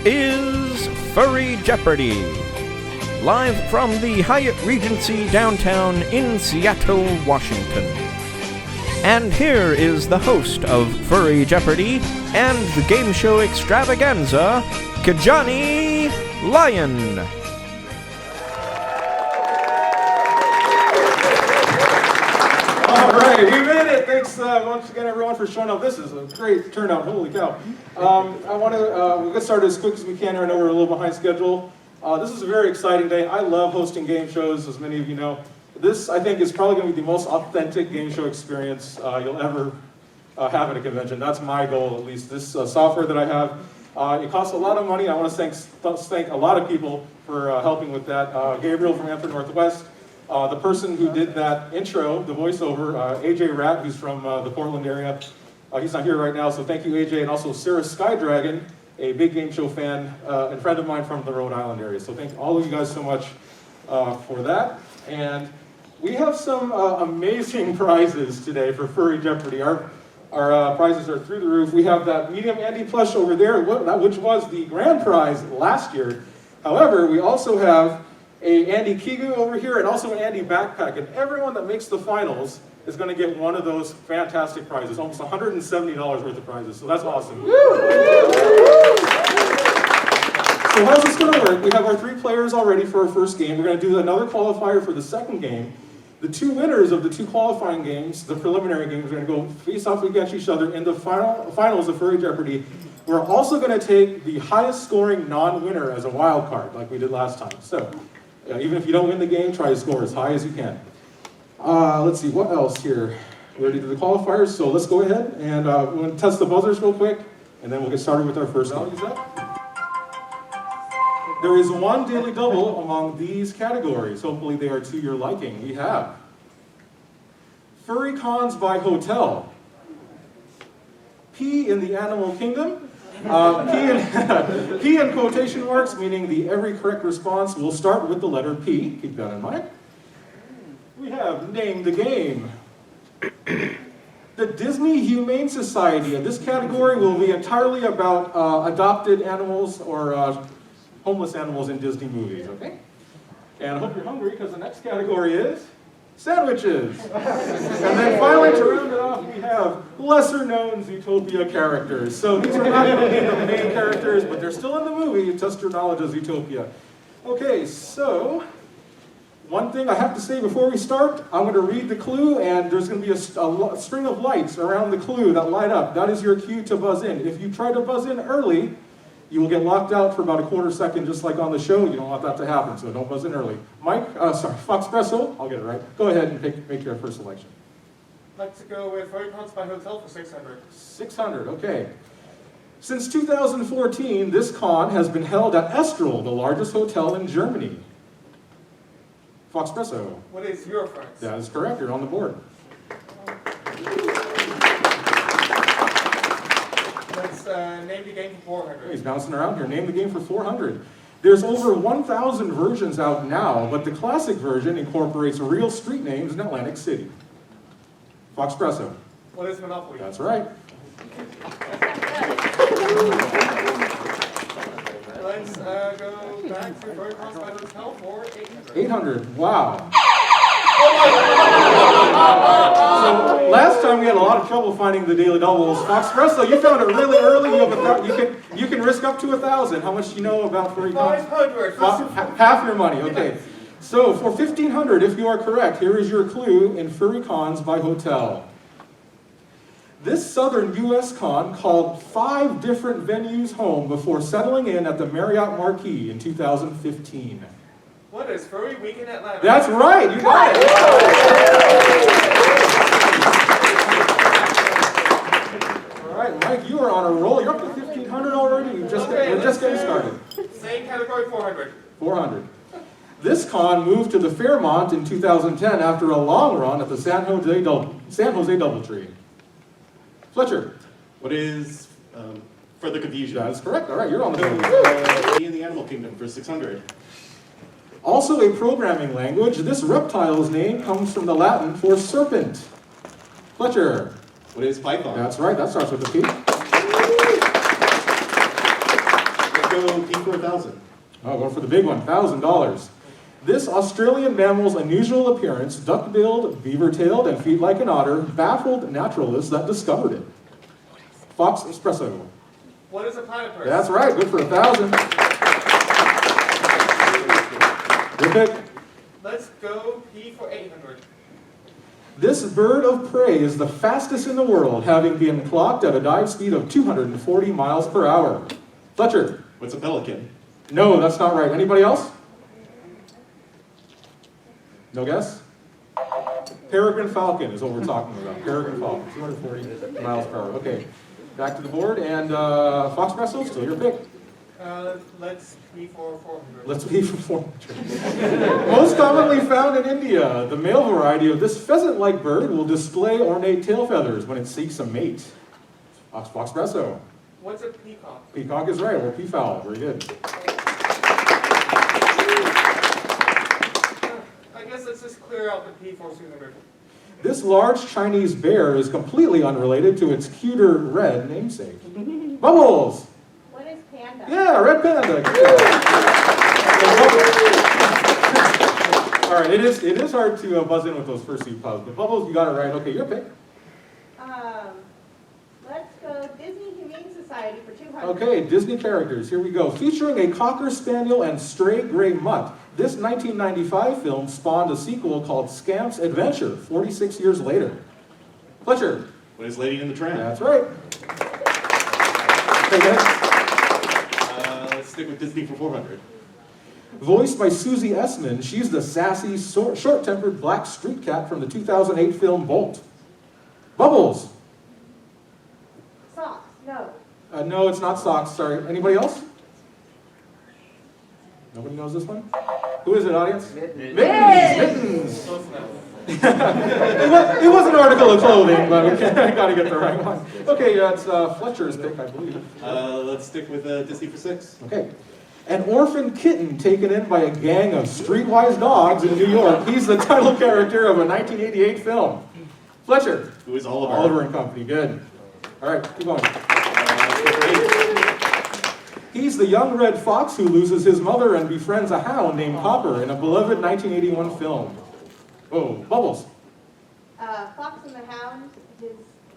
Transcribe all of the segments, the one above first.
is Furry Jeopardy, live from the Hyatt Regency downtown in Seattle, Washington. And here is the host of Furry Jeopardy and the Game Show Extravaganza, Kijani Lion. All right, we made it. Thanks once again, everyone, for showing up. This is a great turnout. Holy cow! We'll get started as quick as we can. I know we're a little behind schedule. This is a very exciting day. I love hosting game shows, as many of you know. This, I think, is probably going to be the most authentic game show experience you'll ever have at a convention. That's my goal, at least. This software that I have, it costs a lot of money. I want to thank a lot of people for helping with that. Gabriel from Anthro Northwest. The person who did that intro, the voiceover, AJ Ratt, who's from the Portland area. He's not here right now, so thank you, AJ. And also Sarah Skydragon, a big game show fan and friend of mine from the Rhode Island area. So thank all of you guys so much for that. And we have some amazing prizes today for Furry Jeopardy. Our prizes are through the roof. We have that medium Andy plush over there, which was the grand prize last year. However, we also have a Andy Kigu over here, and also an Andy backpack. And everyone that makes the finals is going to get one of those fantastic prizes, almost $170 worth of prizes. So that's awesome. So how's this going to work? We have our 3 players already for our first game. We're going to do another qualifier for the second game. The 2 winners of the 2 qualifying games, the preliminary games, are going to go face off against each other in the finals of Furry Jeopardy. We're also going to take the highest scoring non-winner as a wild card, like we did last time. So even if you don't win the game, try to score as high as you can. Let's see, what else here? We already did the qualifiers, so let's go ahead and we're going to test the buzzers real quick, and then we'll get started with our first game. There is 1 daily double among these categories. Hopefully they are to your liking. We have Furry Cons by Hotel, P in the Animal Kingdom, P in quotation marks, meaning the every correct response will start with the letter P. Keep that in mind. We have Name the Game. The Disney Humane Society. And this category will be entirely about adopted animals or homeless animals in Disney movies, okay? And I hope you're hungry, because the next category is sandwiches. And then finally, to round it off, we have lesser-known Zootopia characters. So these are not going to be the main characters, but they're still in the movie. Test your knowledge of Zootopia. Okay, so one thing I have to say before we start, I'm going to read the clue, and there's going to be a string of lights around the clue that light up. That is your cue to buzz in. If you try to buzz in early, you will get locked out for about a quarter second, just like on the show. You don't want that to happen, so don't buzz in early. Foxpresso, I'll get it right. Go ahead and make your first selection. I'd like to go with Furry Cons by Hotel for 600. 600, okay. Since 2014, this con has been held at Estrel, the largest hotel in Germany. Foxpresso. What is your price? That is correct, you're on the board. Let's name the game for 400. He's bouncing around here. Name the game for 400. There's over 1,000 versions out now, but the classic version incorporates real street names in Atlantic City. Foxpresso. What is Monopoly? That's right. Let's go back to Furry Cons by Hotel for 800. 800. Wow. So last time we had a lot of trouble finding the daily doubles. Foxpresso, you found it really early. You can risk up to 1,000. How much do you know about Furry Cons? 500. Half your money. Okay. So for 1,500, if you are correct, here is your clue in Furry Cons by Hotel. This southern U.S. con called 5 different venues home before settling in at the Marriott Marquis in 2015. What is Furry Week in Atlanta? That's right, you got it. All right, Mike, you are on a roll. You're up to 1,500 already. We're just getting started. Same category, 400. 400. This con moved to the Fairmont in 2010 after a long run at the San Jose Doubletree. Fletcher. What is Further Confusion? That is correct. All right, you're on the board. In the Animal Kingdom for 600. Also a programming language, this reptile's name comes from the Latin for serpent. Fletcher. What is Python? That's right, that starts with a P. go P for 1,000. Oh, going for the big one, $1,000. This Australian mammal's unusual appearance, duck-billed, beaver-tailed, and feet like an otter, baffled naturalists that discovered it. Foxpresso. What is a platypus? That's right, good for 1,000. Good pick. Let's go P for 800. This bird of prey is the fastest in the world, having been clocked at a dive speed of 240 miles per hour. Fletcher. What's a pelican? No, that's not right. Anybody else? No guess? Peregrine falcon is what we're talking about. Peregrine falcon, 240 miles per hour. Okay, back to the board, and Foxpresso, still your pick. Let's P for 400. Let's be for 400. Most commonly found in India, the male variety of this pheasant-like bird will display ornate tail feathers when it seeks a mate. Foxpresso. What's a peacock? Peacock is right, or peafowl, very good. I guess let's just clear out the P for 200. This large Chinese bear is completely unrelated to its cuter red namesake. Bubbles! What is panda? Yeah, red panda. All right, it is hard to buzz in with those first few puzzles, but Bubbles, you got it right. Okay, your pick. Let's go Disney Humane Society for 200. Okay, Disney characters, here we go. Featuring a Cocker Spaniel and stray gray mutt, this 1995 film spawned a sequel called Scamp's Adventure, 46 years later. Fletcher. What is Lady in the Tramp? That's right. Okay, next. Let's stick with Disney for 400. Voiced by Susie Essman, she's the sassy, short-tempered black street cat from the 2008 film Bolt. Bubbles. Socks. No. No, it's not socks, sorry. Anybody else? Nobody knows this one? Who is it, audience? Mittens. Mittens. Close enough. It was an article of clothing, but I gotta get the right one. Okay, it's Fletcher's pick, I believe. Let's stick with Disney for 6. Okay. An orphan kitten taken in by a gang of streetwise dogs in New York. He's the title character of a 1988 film. Fletcher. Who is Oliver? Oliver and Company, good. All right, keep going. He's the young red fox who loses his mother and befriends a hound named Hopper in a beloved 1981 film. Oh, Bubbles. Fox and the Hound. His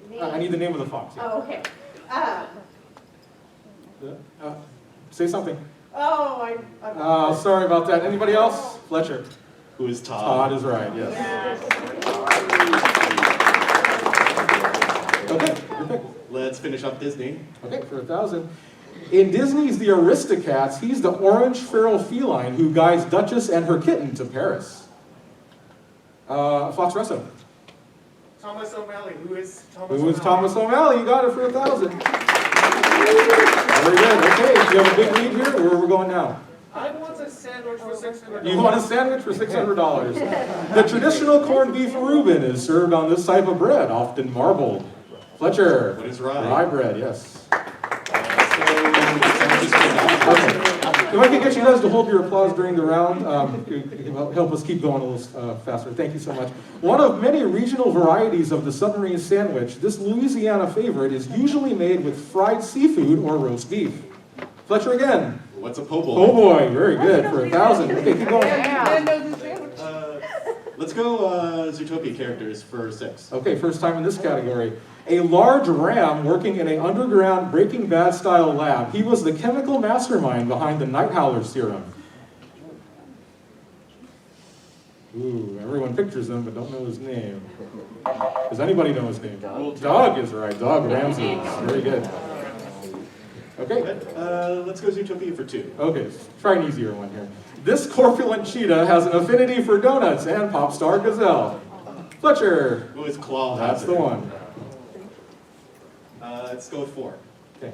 name. I need the name of the fox. Yeah. Oh, okay. Say something. I'm Sorry about that. Anybody else? Fletcher. Who is Todd? Todd is right, yes. Okay, your pick. Let's finish up Disney. Okay, for 1,000. In Disney's The Aristocats, he's the orange feral feline who guides Duchess and her kitten to Paris. Foxpresso. Thomas O'Malley. Who is Thomas Who O'Malley? is Thomas O'Malley? You got it for 1,000. Very good. Okay, do you have a big lead here, or where are we going now? I want a sandwich for $600. You want a sandwich for $600. The traditional corned beef Reuben is served on this type of bread, often marbled. Fletcher. What is rye? Rye bread, yes. Sandwiches for $1,000. Okay. If I could get you guys to hold your applause during the round, it will help us keep going a little faster. Thank you so much. One of many regional varieties of the submarine sandwich, this Louisiana favorite is usually made with fried seafood or roast beef. Fletcher again. What's a po' boy? Oh boy, very good, for 1,000. Okay, keep going. Let's go Zootopia Characters for 6. Okay, first time in this category. A large ram working in an underground Breaking Bad style lab. He was the chemical mastermind behind the Night Howler serum. Ooh, everyone pictures him but don't know his name. Does anybody know his name? Doug is right, Doug Ramsey. Very good. Okay. Let's go Zootopia for 2. Okay, try an easier one here. This corpulent cheetah has an affinity for donuts and pop star gazelle. Fletcher. Who is Claw? That's the one. Let's go with 4. Okay.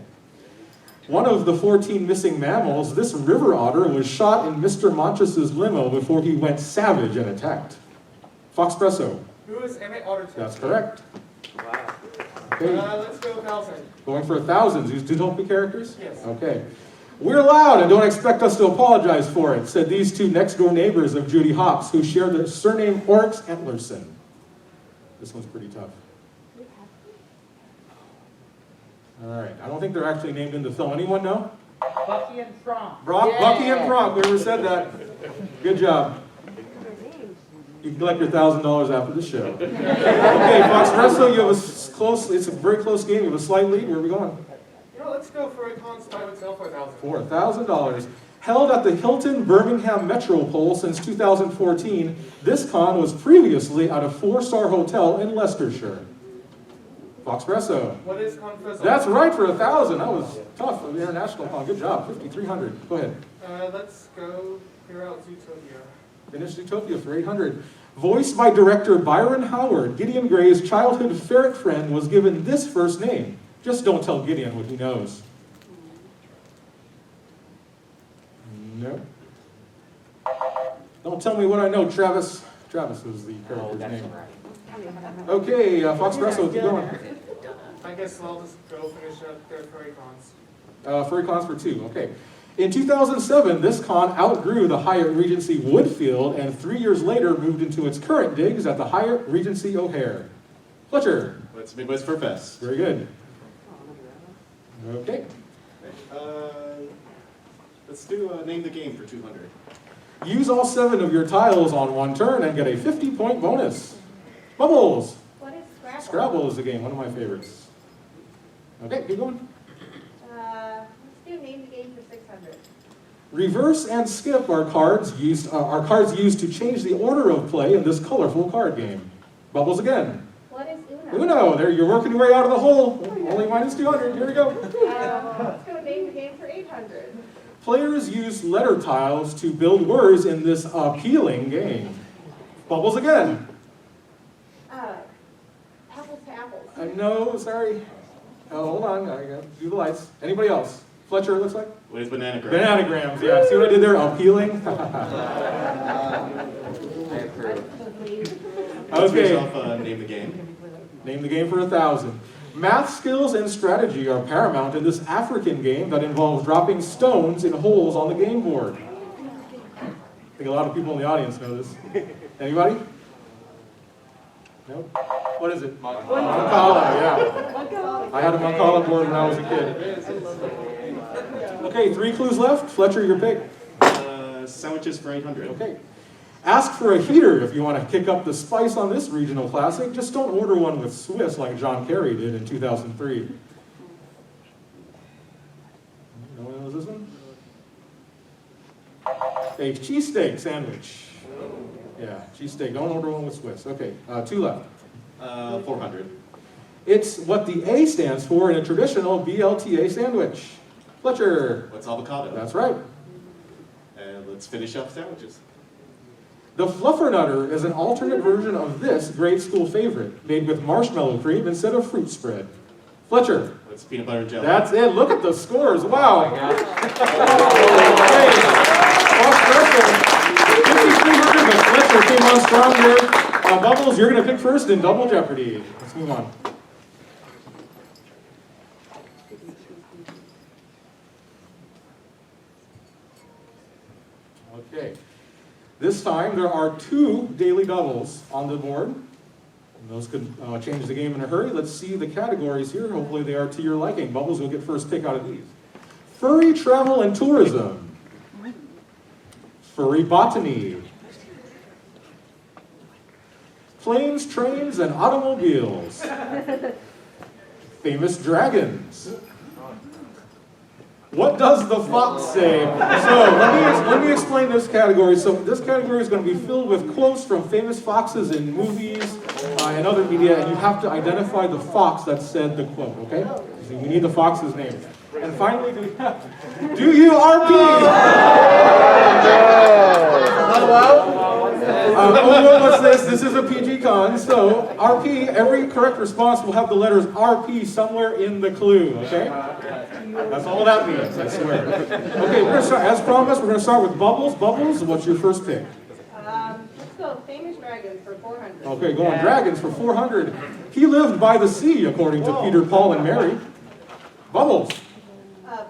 One of the 14 missing mammals, this river otter was shot in Mr. Montress's limo before he went savage and attacked. Foxpresso. Who is Emmett Otterton? That's correct. Wow. Okay. Let's go 1,000. Going for 1,000. These Zootopia characters? Yes. Okay. We're loud and don't expect us to apologize for it, said these two next-door neighbors of Judy Hopps, who share the surname Oryx Antlerson. This one's pretty tough. All right. I don't think they're actually named in the film. Anyone know? Bucky and Trump. Bucky and Frank, whoever said that. Good job. You can collect your $1,000 after the show. Okay, Foxpresso, you have it's a very close game. You have a slight lead. Where are we going? Let's go for a con-style itself for $1,000. For $1,000. Held at the Hilton Birmingham Metropole since 2014, this con was previously at a 4-star hotel in Leicestershire. Foxpresso. What is Confessor? That's right for 1,000. That was tough for the international con. Good job. 5,300. Go ahead. Let's go clear out Zootopia. Finish Zootopia for 800. Voiced by director Byron Howard, Gideon Gray's childhood ferret friend was given this first name. Just don't tell Gideon what he knows. No. Don't tell me what I know, Travis. Travis is the character's name. Okay, Foxpresso, keep going. I guess I'll just go finish up the Furry Cons. Furry Cons for 2, okay. In 2007, this con outgrew the Hyatt Regency Woodfield and 3 years later moved into its current digs at the Hyatt Regency O'Hare. Fletcher. What's Midwest Fur Fest? Very good. Okay. Let's do Name the Game for 200. Use all 7 of your tiles on one turn and get a 50-point bonus. Bubbles. What is Scrabble? Scrabble is the game, one of my favorites. Okay, keep going. Let's do Name the Game for 600. Reverse and skip are cards used to change the order of play in this colorful card game. Bubbles again. What is Uno? Uno, there you're working your way out of the hole. Only minus 200. Here we go. Let's go Name the Game for 800. Players use letter tiles to build words in this appealing game. Bubbles again. Apples to apples. No, sorry. Hold on, I got to do the lights. Anybody else? Fletcher, it looks like? What is Bananagram? Bananagrams, yeah. See what I did there? Appealing. Let's finish Okay. off Name the Game. Name the game for 1,000. Math skills and strategy are paramount in this African game that involves dropping stones in holes on the game board. I think a lot of people in the audience know this. Anybody? No? What is it? Mancala, yeah. I had a Mancala board when I was a kid. Okay, 3 clues left. Fletcher, your pick. Sandwiches for 800. Okay. Ask for a heater if you want to kick up the spice on this regional classic. Just don't order one with Swiss like John Kerry did in 2003. No one knows this one? A cheesesteak sandwich. Yeah, cheesesteak. Don't order one with Swiss. Okay, 2 left. 400. It's what the A stands for in a traditional BLTA sandwich. Fletcher. What's avocado? That's right. And let's finish up sandwiches. The Fluffernutter is an alternate version of this grade school favorite, made with marshmallow cream instead of fruit spread. Fletcher. What's peanut butter and jelly? That's it. Look at the scores. Wow. Okay. 5,300, but Fletcher came on strong there. Bubbles, you're going to pick first in Double Jeopardy. Let's move on. Okay. This time there are 2 daily doubles on the board. And those could change the game in a hurry. Let's see the categories here. Hopefully they are to your liking. Bubbles will get first pick out of these. Furry travel and tourism. Furry botany. Planes, trains, and automobiles. Famous dragons. What does the fox say? So let me explain this category. So this category is going to be filled with quotes from famous foxes in movies and other media, and you have to identify the fox that said the quote, okay? So we need the fox's name. And finally, do you RP? What's this? This is a PG con. So RP, every correct response will have the letters RP somewhere in the clue, okay? That's all that means, I swear. Okay, we're going to start, as promised, we're going to start with Bubbles. Bubbles, what's your first pick? Let's go Famous Dragons for 400. Okay, go on Dragons for 400. He lived by the sea, according to Peter, Paul, and Mary. Bubbles.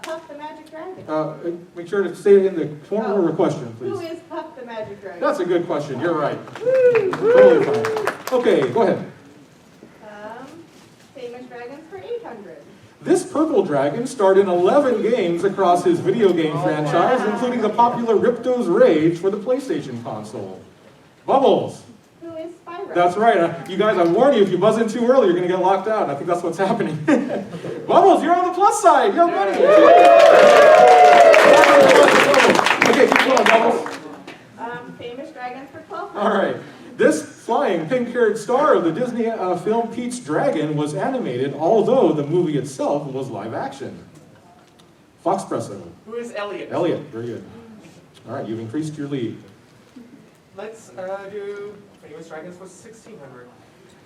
Puff the Magic Dragon. Make sure to say it in the form of a question, please. Who is Puff the Magic Dragon? That's a good question, you're right. Totally fine. Okay, go ahead. Famous Dragons for 800. This purple dragon starred in 11 games across his video game franchise, including the popular Ripto's Rage for the PlayStation console. Bubbles. Who is Spyro? That's right. You guys, I warn you, if you buzz in too early, you're going to get locked out. I think that's what's happening. Bubbles, you're on the plus side. You have money. Okay, keep going, Bubbles. Famous dragons for 12. All right. This flying pink-haired star of the Disney film Pete's Dragon was animated, although the movie itself was live action. Foxpresso. Who is Elliot? Elliot, very good. All right, you've increased your lead. Let's do famous dragons for 1600.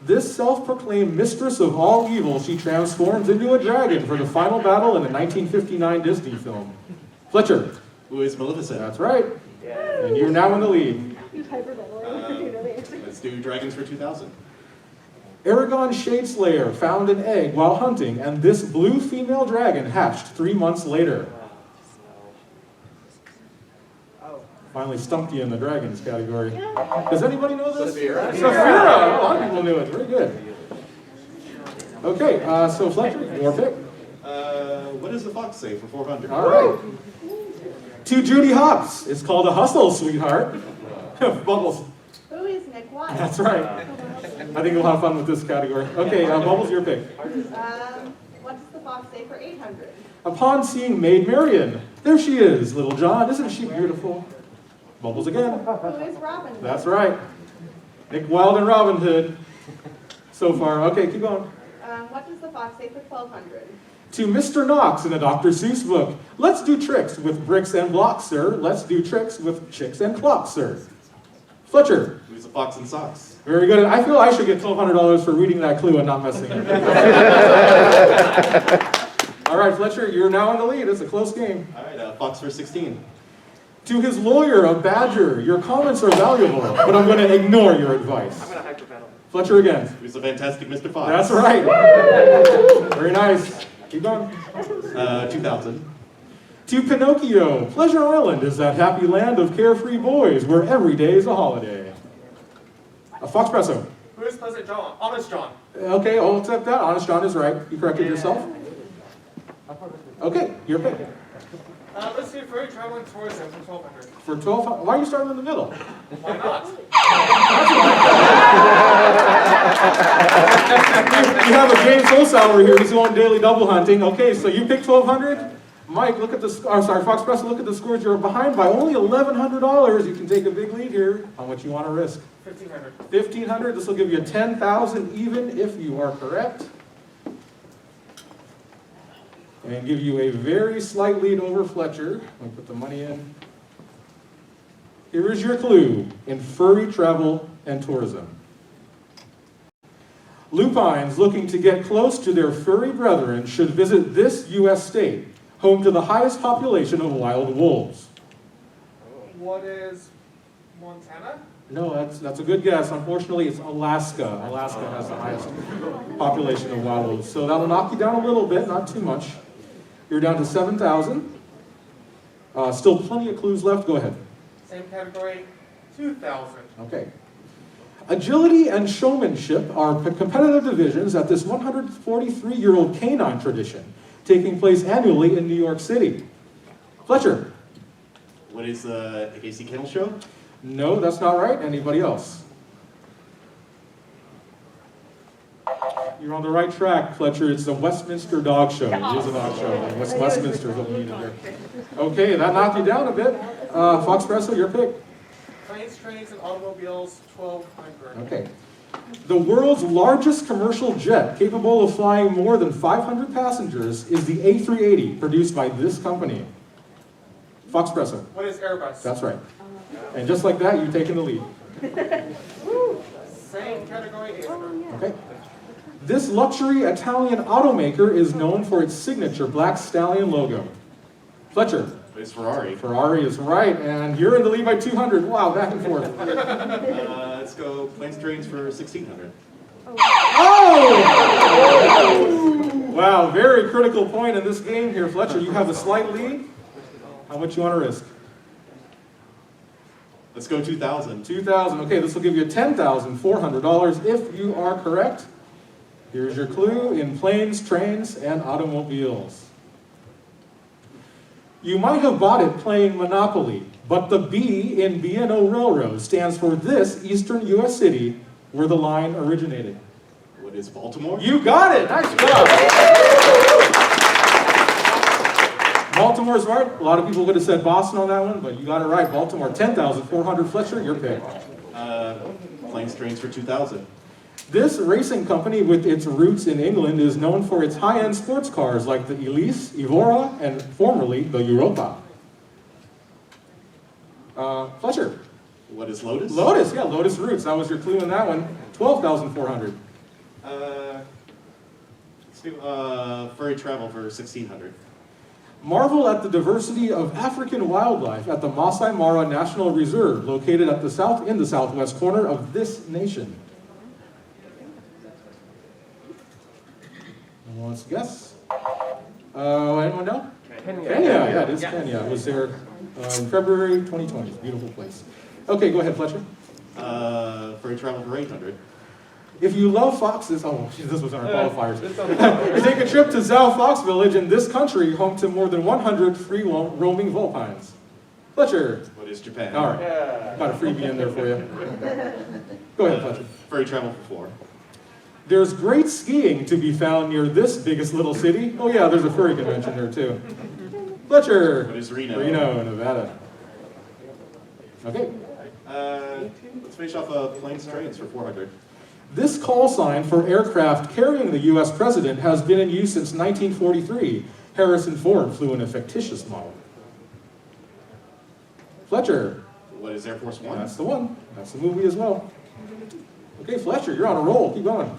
This self-proclaimed mistress of all evil, she transforms into a dragon for the final battle in the 1959 Disney film. Fletcher. Who is Maleficent? That's right. And you're now in the lead. Let's do dragons for 2000. Aragon Shadeslayer found an egg while hunting, and this blue female dragon hatched 3 months later. Finally stumped you in the dragons category. Does anybody know this? Saphira. Saphira! A lot of people knew it. Very good. Okay, so Fletcher, your pick. What does the fox say for 400? All right. To Judy Hopps. It's called a hustle, sweetheart. Bubbles. Who is Nick Wilde? That's right. I think we'll have fun with this category. Okay, Bubbles, your pick. What does the fox say for 800? Upon seeing Maid Marian, there she is, Little John. Isn't she beautiful? Bubbles again. Who is Robin Hood? That's right. Nick Wilde and Robin Hood. So far. Okay, keep going. What does the fox say for 1200? To Mr. Knox in a Dr. Seuss book. Let's do tricks with bricks and blocks, sir. Let's do tricks with chicks and clocks, sir. Fletcher. Who's the fox in socks? Very good. I feel I should get $1,200 for reading that clue and not messing it. All right, Fletcher, you're now in the lead. It's a close game. All right, fox for 16. To his lawyer, a badger. Your comments are valuable, but I'm going to ignore your advice. I'm going to hyperventilate. Fletcher again. Who's the fantastic Mr. Fox? That's right. Very nice. Keep going. 2000. To Pinocchio, Pleasure Island is that happy land of carefree boys where every day is a holiday. A Foxpresso. Who is Pleasant John? Honest John. Okay, I'll accept that. Honest John is right. You corrected yourself. Okay, your pick. Let's do Furry Traveling Tourism for 1200. For 12, why are you starting in the middle? Why not? You have a James Hosour here who's on daily double hunting. Okay, so you picked 1200. Mike, look at the Foxpresso, look at the scores. You're behind by only $1,100. You can take a big lead here. How much you want to risk? 1500. 1500. This will give you 10,000 even if you are correct. And give you a very slight lead over Fletcher. I'll put the money in. Here is your clue in furry travel and tourism. Lupines looking to get close to their furry brethren should visit this U.S. state, home to the highest population of wild wolves. What is Montana? No, that's a good guess. Unfortunately, it's Alaska. Alaska has the highest population of wild wolves. So that'll knock you down a little bit, not too much. You're down to 7,000. Still plenty of clues left. Go ahead. Same category, 2000. Okay. Agility and showmanship are competitive divisions at this 143-year-old canine tradition, taking place annually in New York City. Fletcher. What is the AC Kennel Show? No, that's not right. Anybody else? You're on the right track, Fletcher. It's the Westminster Dog Show. It is a dog show. Westminster is what we need to do. Okay, that knocked you down a bit. Foxpresso, your pick. Planes, trains, and automobiles, 1200. Okay. The world's largest commercial jet, capable of flying more than 500 passengers, is the A380, produced by this company. Foxpresso. What is Airbus? That's right. And just like that, you've taken the lead. Same category, 800. Okay. This luxury Italian automaker is known for its signature black stallion logo. Fletcher. It's Ferrari. Ferrari is right, and you're in the lead by 200. Wow, back and forth. Let's go planes, trains for 1600. Oh! Wow, very critical point in this game here, Fletcher. You have a slight lead. How much you want to risk? Let's go 2000. 2,000. Okay, this will give you $10,400 if you are correct. Here's your clue in planes, trains, and automobiles. You might have bought it playing Monopoly, but the B in B&O Railroad stands for this eastern U.S. city where the line originated. What is Baltimore? You got it! Nice job! Baltimore's right. A lot of people would have said Boston on that one, but you got it right. Baltimore, 10,400. Fletcher, your pick. Planes, trains for 2,000. This racing company with its roots in England is known for its high-end sports cars like the Elise, Evora, and formerly the Europa. Fletcher. What is Lotus? Lotus, yeah, Lotus Roots. That was your clue in that one. 12,400. Let's do Furry Travel for 1,600. Marvel at the diversity of African wildlife at the Masai Mara National Reserve, located at in the southwest corner of this nation. Anyone wants to guess? Anyone know? Kenya. Yeah, it is Kenya. I was there in February 2020. Beautiful place. Okay, go ahead, Fletcher. Furry Travel for 800. If you love foxes, this was on our qualifiers. Take a trip to Zhao Fox Village in this country, home to more than 100 free roaming vulpines. Fletcher. What is Japan? All right, got a freebie in there for you. Go ahead, Fletcher. Furry Travel for 4. There's great skiing to be found near this biggest little city. Oh yeah, there's a furry convention there too. Fletcher. What is Reno? Reno, Nevada. Okay. Let's finish off planes, trains for 400. This call sign for aircraft carrying the U.S. president has been in use since 1943. Harrison Ford flew in a fictitious model. Fletcher. What is Air Force One? That's the one. That's the movie as well. Okay, Fletcher, you're on a roll. Keep going.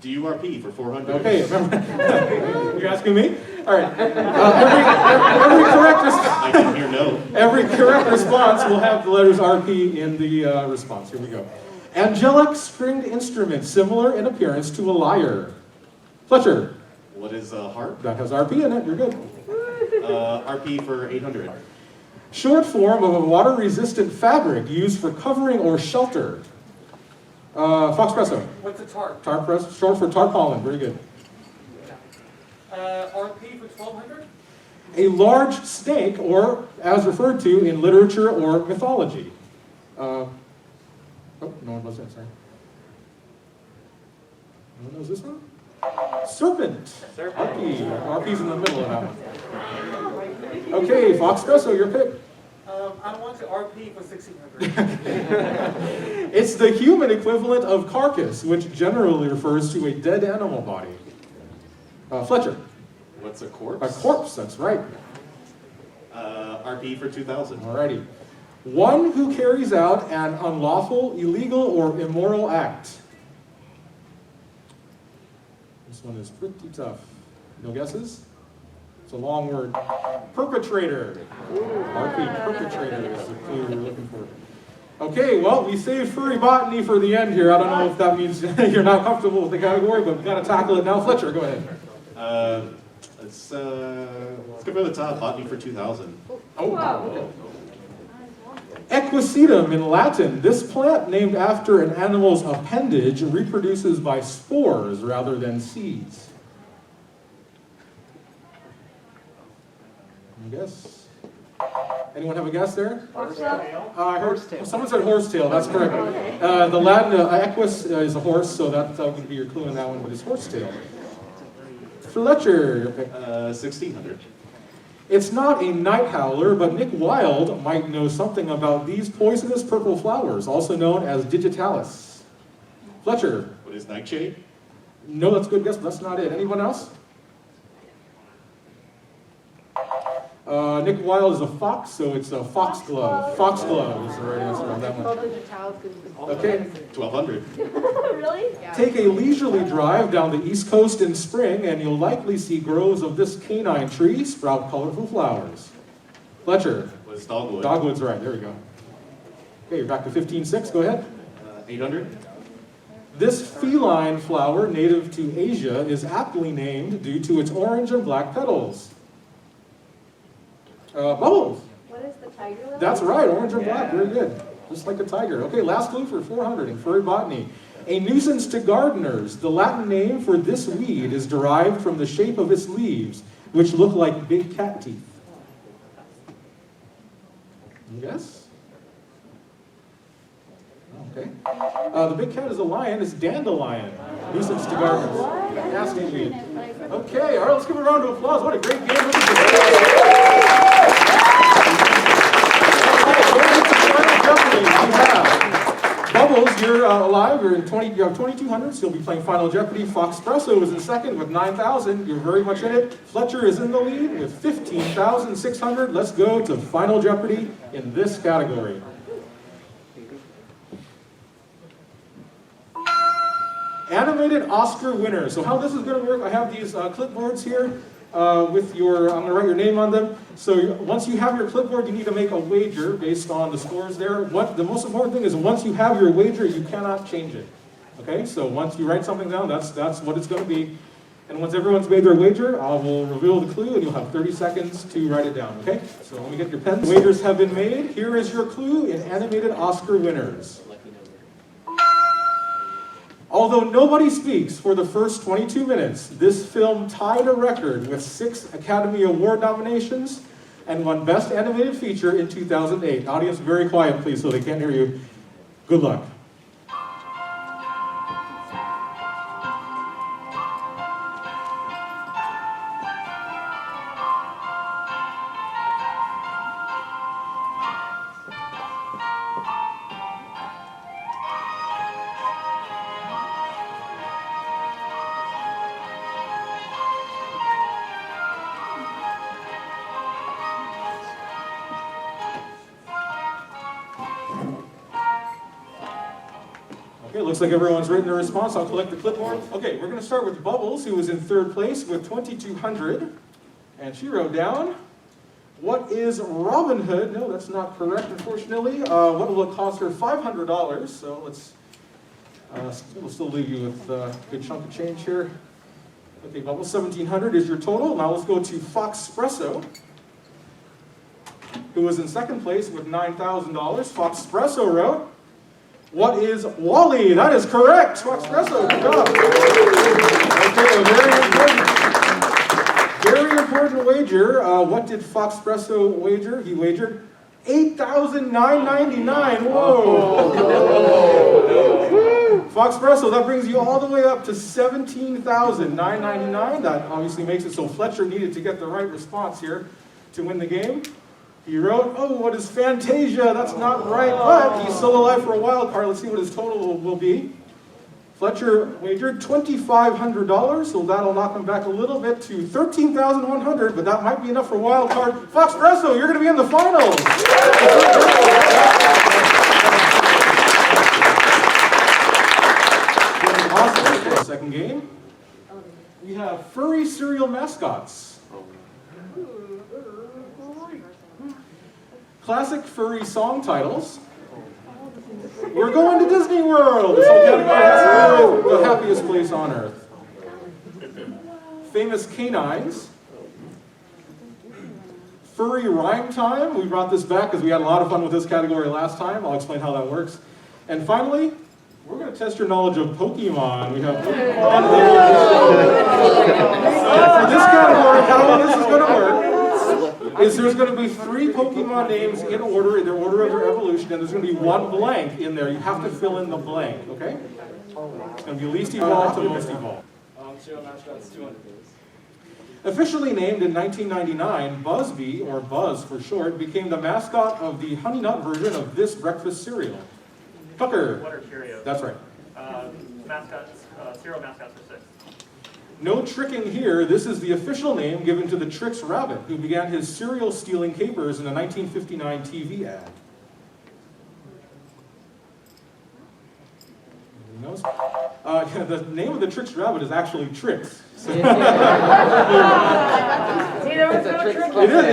DURP for 400. Okay, remember, you're asking me? All right. Every correct I can hear no. Every correct response will have the letters RP in the response. Here we go. Angelic stringed instrument, similar in appearance to a lyre. Fletcher. What is harp? That has RP in it. You're good. RP for 800. Short form of a water-resistant fabric used for covering or shelter. Foxpresso. What's a tarp? Tarp, short for tarpaulin. Very good. RP for 1,200? A large snake, or as referred to in literature or mythology. Oh, no one knows that, sorry. No one knows this one? Serpent. RP's in the middle of that one. Okay, Foxpresso, your pick. I want to RP for 1,600. It's the human equivalent of carcass, which generally refers to a dead animal body. Fletcher. What's a corpse? A corpse, that's right. RP for 2,000. Alrighty. One who carries out an unlawful, illegal, or immoral act. This one is pretty tough. No guesses? It's a long word. Perpetrator. RP, perpetrator is the clue we're looking for. Okay, well, we saved furry botany for the end here. I don't know if that means you're not comfortable with the category, but we've got to tackle it now. Fletcher, go ahead. Let's go for the top. Botany for 2,000. Oh. Equisetum in Latin. This plant, named after an animal's appendage, reproduces by spores rather than seeds. Any guess? Anyone have a guess there? Horsetail. I heard someone said horsetail. That's correct. The Latin equus is a horse, so that would be your clue in that one. But it's horsetail. Fletcher, your pick. 1,600. It's not a night howler, but Nick Wilde might know something about these poisonous purple flowers, also known as digitalis. Fletcher. What is nightshade? No, that's a good guess, but that's not it. Anyone else? Nick Wilde is a fox, so it's a foxglove. Foxglove is the right answer on that one. Okay. 1,200. Really? Yeah. Take a leisurely drive down the East Coast in spring, and you'll likely see groves of this canine tree sprout colorful flowers. Fletcher. What is dogwood? Dogwood's right. There we go. Okay, you're back to 15.6. Go ahead. 800. This feline flower, native to Asia, is aptly named due to its orange and black petals. Bubbles. What is the tiger lily? That's right, orange and black. Very good. Just like a tiger. Okay, last clue for 400 in furry botany. A nuisance to gardeners. The Latin name for this weed is derived from the shape of its leaves, which look like big cat teeth. Yes? Okay. The big cat is a lion. It's dandelion. Nuisance to gardeners. Nasty weed. Okay, all right, let's give a round of applause. What a great game. Look at Bubbles, you're alive. You're in 20. You have 2,200. So you'll be playing Final Jeopardy. Foxpresso is in second with 9,000. You're very much in it. Fletcher is in the lead with 15,600. Let's go to Final Jeopardy in this category. Animated Oscar winner. So how this is going to work? I have these clipboards here with your. I'm going to write your name on them. So once you have your clipboard, you need to make a wager based on the scores there. The most important thing is once you have your wager, you cannot change it. Okay. So once you write something down, that's what it's going to be. And once everyone's made their wager, I will reveal the clue, and you'll have 30 seconds to write it down. Okay. So let me get your pens. Wagers have been made. Here is your clue in animated Oscar winners. Although nobody speaks for the first 22 minutes, this film tied a record with 6 Academy Award nominations and won Best Animated Feature in 2008. Audience, very quiet, please, so they can't hear you. Good luck. Okay, looks like everyone's written their response. I'll collect the clipboard. Okay, we're going to start with Bubbles, who was in third place with 2,200. And she wrote down, what is Robin Hood? No, that's not correct, unfortunately. What will it cost her? $500. So let's, we'll still leave you with a good chunk of change here. Okay, Bubbles, 1,700 is your total. Now let's go to Foxpresso, who was in second place with $9,000. Foxpresso wrote, what is Wally? That is correct. Foxpresso, good job. Okay, a very important wager. What did Foxpresso wager? He wagered $8,999. Whoa. Foxpresso, that brings you all the way up to $17,999. That obviously makes it so Fletcher needed to get the right response here to win the game. He wrote, oh, what is Fantasia? That's not right, but he's still alive for a wild card. Let's see what his total will be. Fletcher wagered $2,500, so that'll knock him back a little bit to $13,100, but that might be enough for a wild card. Foxpresso, you're going to be in the finals. Awesome. For the second game, we have furry cereal mascots. Classic furry song titles. We're going to Disney World. This is the happiest place on earth. Famous canines. Furry rhyme time. We brought this back because we had a lot of fun with this category last time. I'll explain how that works. And finally, we're going to test your knowledge of Pokemon. We have Pokemon. For this category, how this is going to work is there's going to be 3 Pokemon names in order, in their order of their evolution, and there's going to be 1 blank in there. You have to fill in the blank, okay? It's going to be least evolved to most evolved. Officially named in 1999, Buzzbee, or Buzz for short, became the mascot of the Honey Nut version of this breakfast cereal. Tucker. What are Cheerios? That's right. Mascots, cereal mascots for 6. No tricking here. This is the official name given to the Trix Rabbit, who began his cereal stealing capers in a 1959 TV ad. Anybody knows? The name of the Trix Rabbit is actually Trix. So it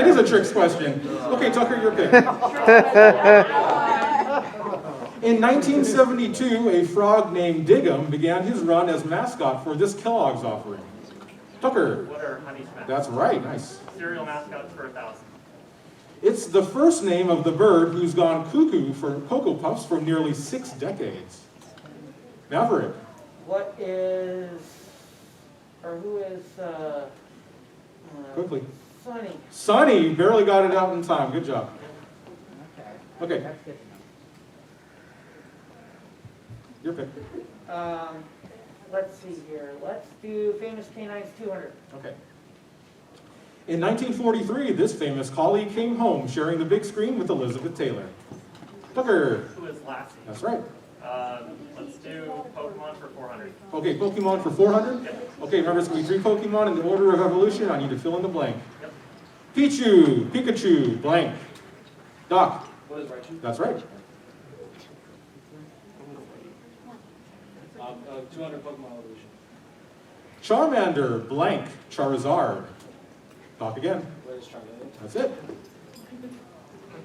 is a Trix question. Okay, Tucker, you're okay. In 1972, a frog named Diggum began his run as mascot for this Kellogg's offering. Tucker. What are Honey Schmacks? That's right, nice. Cereal mascots for 1,000. It's the first name of the bird who's gone cuckoo for Cocoa Puffs for nearly 6 decades. Maverick. What is, or who is, Quickly. Sunny? Sonny barely got it out in time. Good job. Okay. That's good Your pick. to know. Let's see here. Let's do famous canines 200. Okay. In 1943, this famous collie came home sharing the big screen with Elizabeth Taylor. Tucker. Who is Lassie? That's right. Let's do Pokemon for 400. Okay, Pokemon for 400? Yep. Okay, remember it's going to be 3 Pokemon in the order of evolution. I need to fill in the blank. Yep. Pichu, Pikachu, blank. Doc. What is Raichu? That's right. 200 Pokemon evolution. Charmander, blank. Charizard. Doc again. What is Charmander? That's it.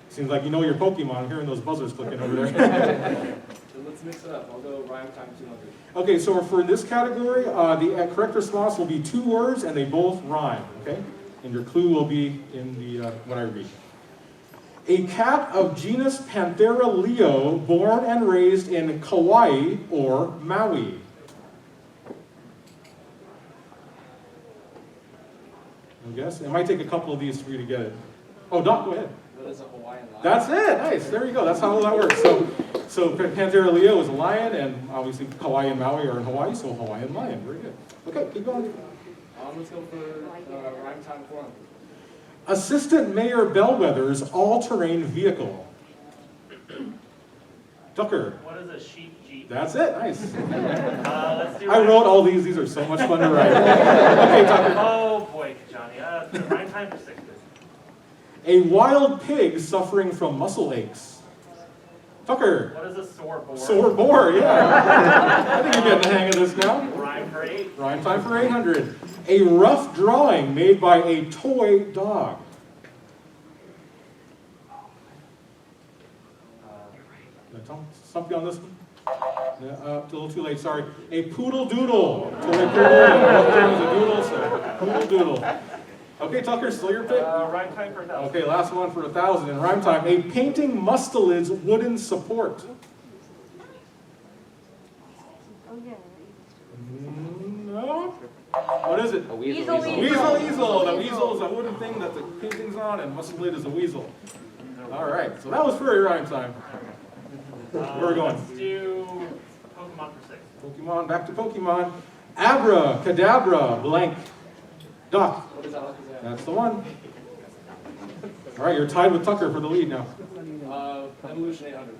Seems like you know your Pokemon. I'm hearing those buzzers clicking over there. So let's mix it up. I'll go rhyme time 200. Okay, so for this category, the correct response will be 2 words and they both rhyme, okay? And your clue will be in the, what I read. A cat of genus Panthera leo, born and raised in Kauai or Maui. I guess? It might take a couple of these for you to get it. Oh, Doc, go ahead. What is a Hawaiian lion? That's it. Nice. There you go. That's how that works. So Panthera leo is a lion, and obviously Kauai and Maui are in Hawaii, so Hawaiian lion. Very good. Okay, keep going. Let's go for rhyme time 400. Assistant Mayor Bellwether's all-terrain vehicle. Tucker. What is a sheep jeep? That's it. Nice. Let's do I wrote all these. These are so much fun to write. Okay, Tucker. Oh boy, Kijani. Rhyme time for 60. A wild pig suffering from muscle aches. Tucker. What is a sore boar? Sore boar, yeah. I think you're getting the hang of this now. Rhyme for 8. Rhyme time for 800. A rough drawing made by a toy dog. Did I stump you on this one? Yeah, a little too late, sorry. A poodle doodle. Toy poodle. Rough drawing is a doodle, so poodle doodle. Okay, Tucker, still your pick? Rhyme time for 1,000. Okay, last one for 1,000 in rhyme time. A painting mustelid's wooden support. No? What is it? Weasel. Weasel. The weasel is a wooden thing that the painting's on, and mustelid is a weasel. All right, so that was furry rhyme time. Where are we going? Let's do Pokemon for 6. Pokemon, back to Pokemon. Abra, Kadabra, blank. Doc. What is Alakazam? That's the one. All right, you're tied with Tucker for the lead now. Evolution 800.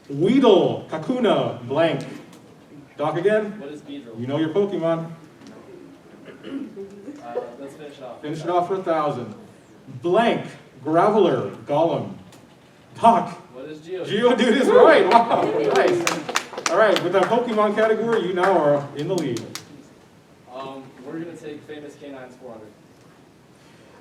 Weedle, Kakuna, blank. Doc again. What is Beedrill? You know your Pokemon. Let's finish it off. Finish it off for 1,000. Blank, Graveler, Golem. Doc. What is Geodude? Geodude is right. Wow, nice. All right, with that Pokemon category, you now are in the lead. We're going to take famous canines 400.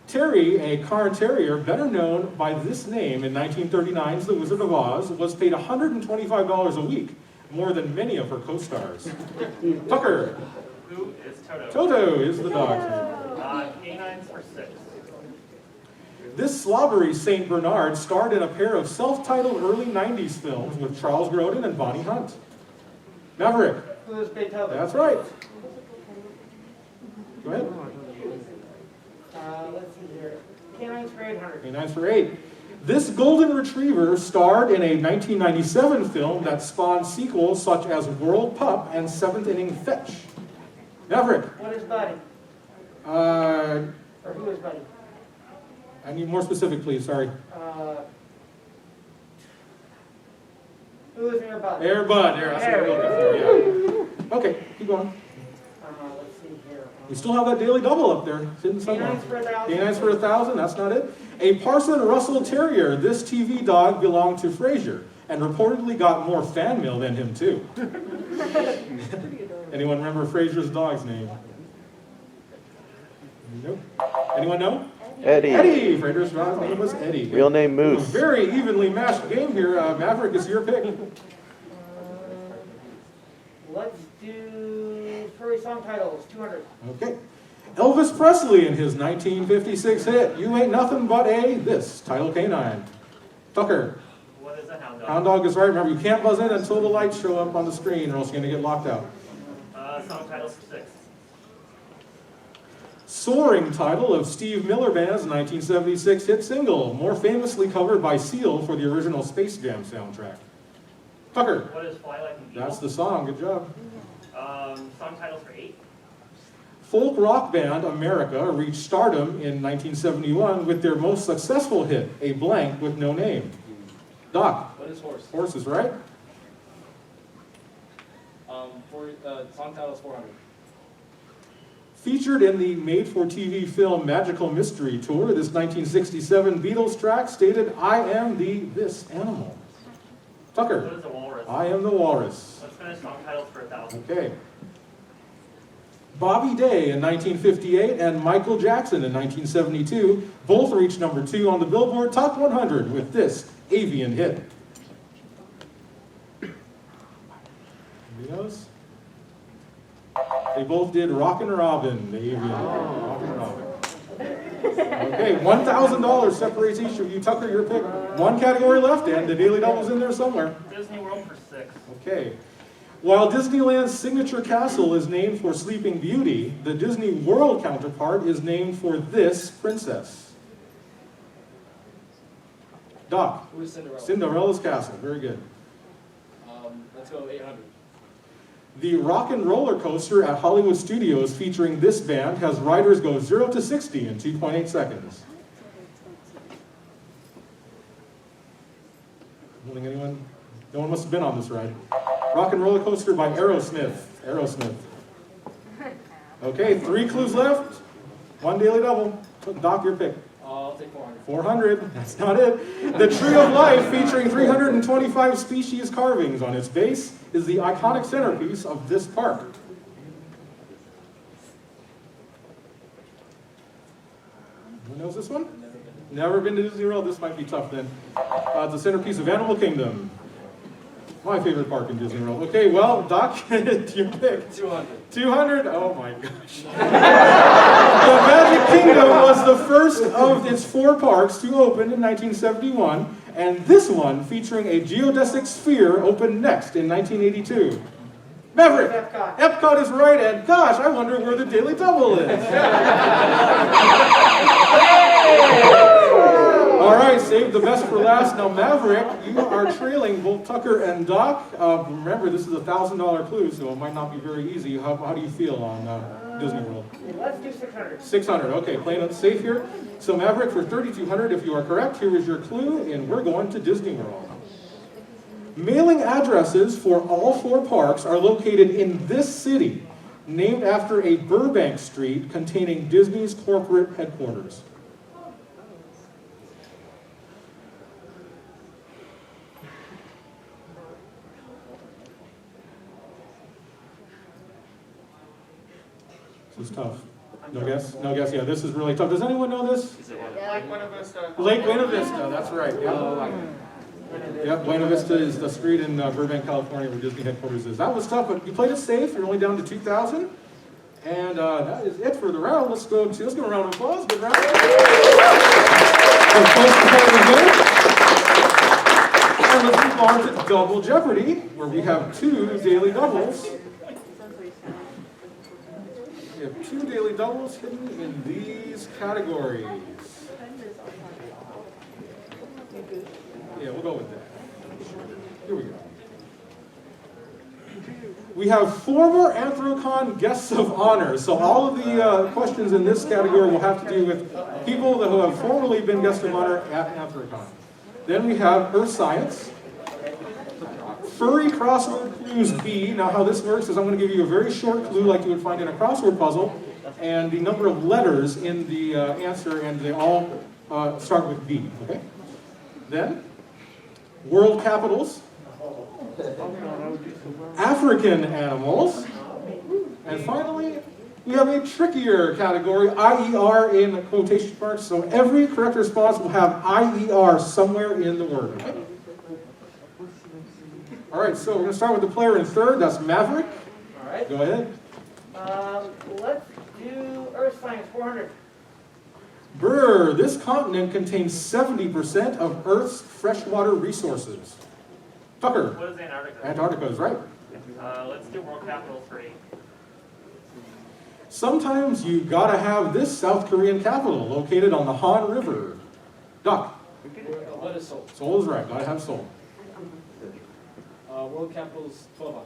Terry, a Cairn Terrier, better known by this name in 1939's The Wizard of Oz, was paid $125 a week, more than many of her co-stars. Tucker. Who is Toto? Toto is the dog's name. Canines for 6. This slobbery St. Bernard starred in a pair of self-titled early 90s films with Charles Grodin and Bonnie Hunt. Maverick. Who is Beethoven? That's right. Go ahead. Let's see here. Canines for 800. Canines for 8. This golden retriever starred in a 1997 film that spawned sequels such as World Pup and Seventh Inning Fetch. Maverick. What is Buddy? Or who is Buddy? I need more specific, please. Sorry. Who is Air Bud? Air Bud. That's what we're looking for. Yeah. Okay, keep going. Let's see here. We still have that daily double up there, sitting somewhere. Canines for 1,000. Canines for 1,000. That's not it. A Parson Russell Terrier. This TV dog belonged to Frasier and reportedly got more fan mail than him too. Anyone remember Frasier's dog's name? Nope. Anyone know? Eddie. Eddie. Frasier's dog's name was Eddie. Real name Moose. A very evenly matched game here. Maverick, is your pick. Let's do furry song titles, 200. Okay. Elvis Presley in his 1956 hit, You Ain't Nothing But a This, Title Canine. Tucker. What is a hound dog. Hound dog is right. Remember, you can't buzz in until the lights show up on the screen or else you're going to get locked out. Song titles for 6. Soaring title of Steve Miller Band's 1976 hit single, more famously covered by Seal for the original Space Jam soundtrack. Tucker. What is Fly Like an Eagle? That's the song. Good job. Song titles for 8. Folk rock band America reached stardom in 1971 with their most successful hit, A Blank with No Name. Doc. What is horse? Horse is right. Song title is 400. Featured in the made-for-TV film Magical Mystery Tour, this 1967 Beatles track stated, I am this animal. Tucker. What is a walrus? I am the walrus. Let's finish song titles for 1,000. Okay. Bobby Day in 1958 and Michael Jackson in 1972 both reached number 2 on the Billboard Top 100 with this avian hit. Anybody knows? They both did Rockin' Robin, the avian. Rockin' Robin. Okay, $1,000 separates each of you. Tucker, your pick. One category left, and the Daily Double's in there somewhere. Disney World for 6. Okay. While Disneyland's signature castle is named for Sleeping Beauty, the Disney World counterpart is named for this princess. Doc. Who is Cinderella? Cinderella's castle. Very good. Let's go 800. The Rock and Roller Coaster at Hollywood Studios featuring this band has riders go 0 to 60 in 2.8 seconds. Holding anyone? No one must have been on this ride. Rock and Roller Coaster by Aerosmith. Aerosmith. Okay, 3 clues left. 1 Daily Double. Doc, your pick. I'll take 400. 400. That's not it. The Tree of Life, featuring 325 species carvings on its base, is the iconic centerpiece of this park. Who knows this one? Never been to Disney World. This might be tough then. It's the centerpiece of Animal Kingdom. My favorite park in Disney World. Okay, well, Doc, your pick. 200. 200? Oh my gosh. The Magic Kingdom was the first of its 4 parks to open in 1971, and this one, featuring a geodesic sphere, opened next in 1982. Maverick! Epcot. Epcot is right, and gosh, I wonder where the Daily Double is. All right, save the best for last. Now, Maverick, you are trailing both Tucker and Doc. Remember, this is a $1,000 clue, so it might not be very easy. How do you feel on Disney World? Let's do 600. 600. Okay, playing it safe here. So, Maverick, for 3,200, if you are correct, here is your clue, and we're going to Disney World. Mailing addresses for all 4 parks are located in this city, named after a Burbank street containing Disney's corporate headquarters. This is tough. No guess? No guess. Yeah, this is really tough. Does anyone know this? Lake Buena Vista. Lake Buena Vista. That's right. Yep, Buena Vista is the street in Burbank, California, where Disney headquarters is. That was tough, but you played it safe. You're only down to 2,000. And that is it for the round. Let's give a round of applause. Good round. And let's move on to Double Jeopardy, where we have 2 daily doubles. We have 2 daily doubles hidden in these categories. Yeah, we'll go with that. Here we go. We have former Anthrocon guests of honor. So all of the questions in this category will have to do with people that have formerly been guests of honor at Anthrocon. Then we have Earth Science. Furry crossword clues B. Now how this works is I'm going to give you a very short clue like you would find in a crossword puzzle, and the number of letters in the answer, and they all start with B. Okay? Then, world capitals, African animals, and finally, we have a trickier category, IER in quotation marks, so every correct response will have IER somewhere in the word. Okay? All right, so we're going to start with the player in third. That's Maverick. All right. Go ahead. Let's do Earth Science 400. Brr, this continent contains 70% of Earth's freshwater resources. Tucker. What is Antarctica? Antarctica is right. Let's do world capitals for 8. Sometimes you gotta have this South Korean capital located on the Han River. Doc. What is Seoul? Seoul is right. Gotta have Seoul. World capitals 12.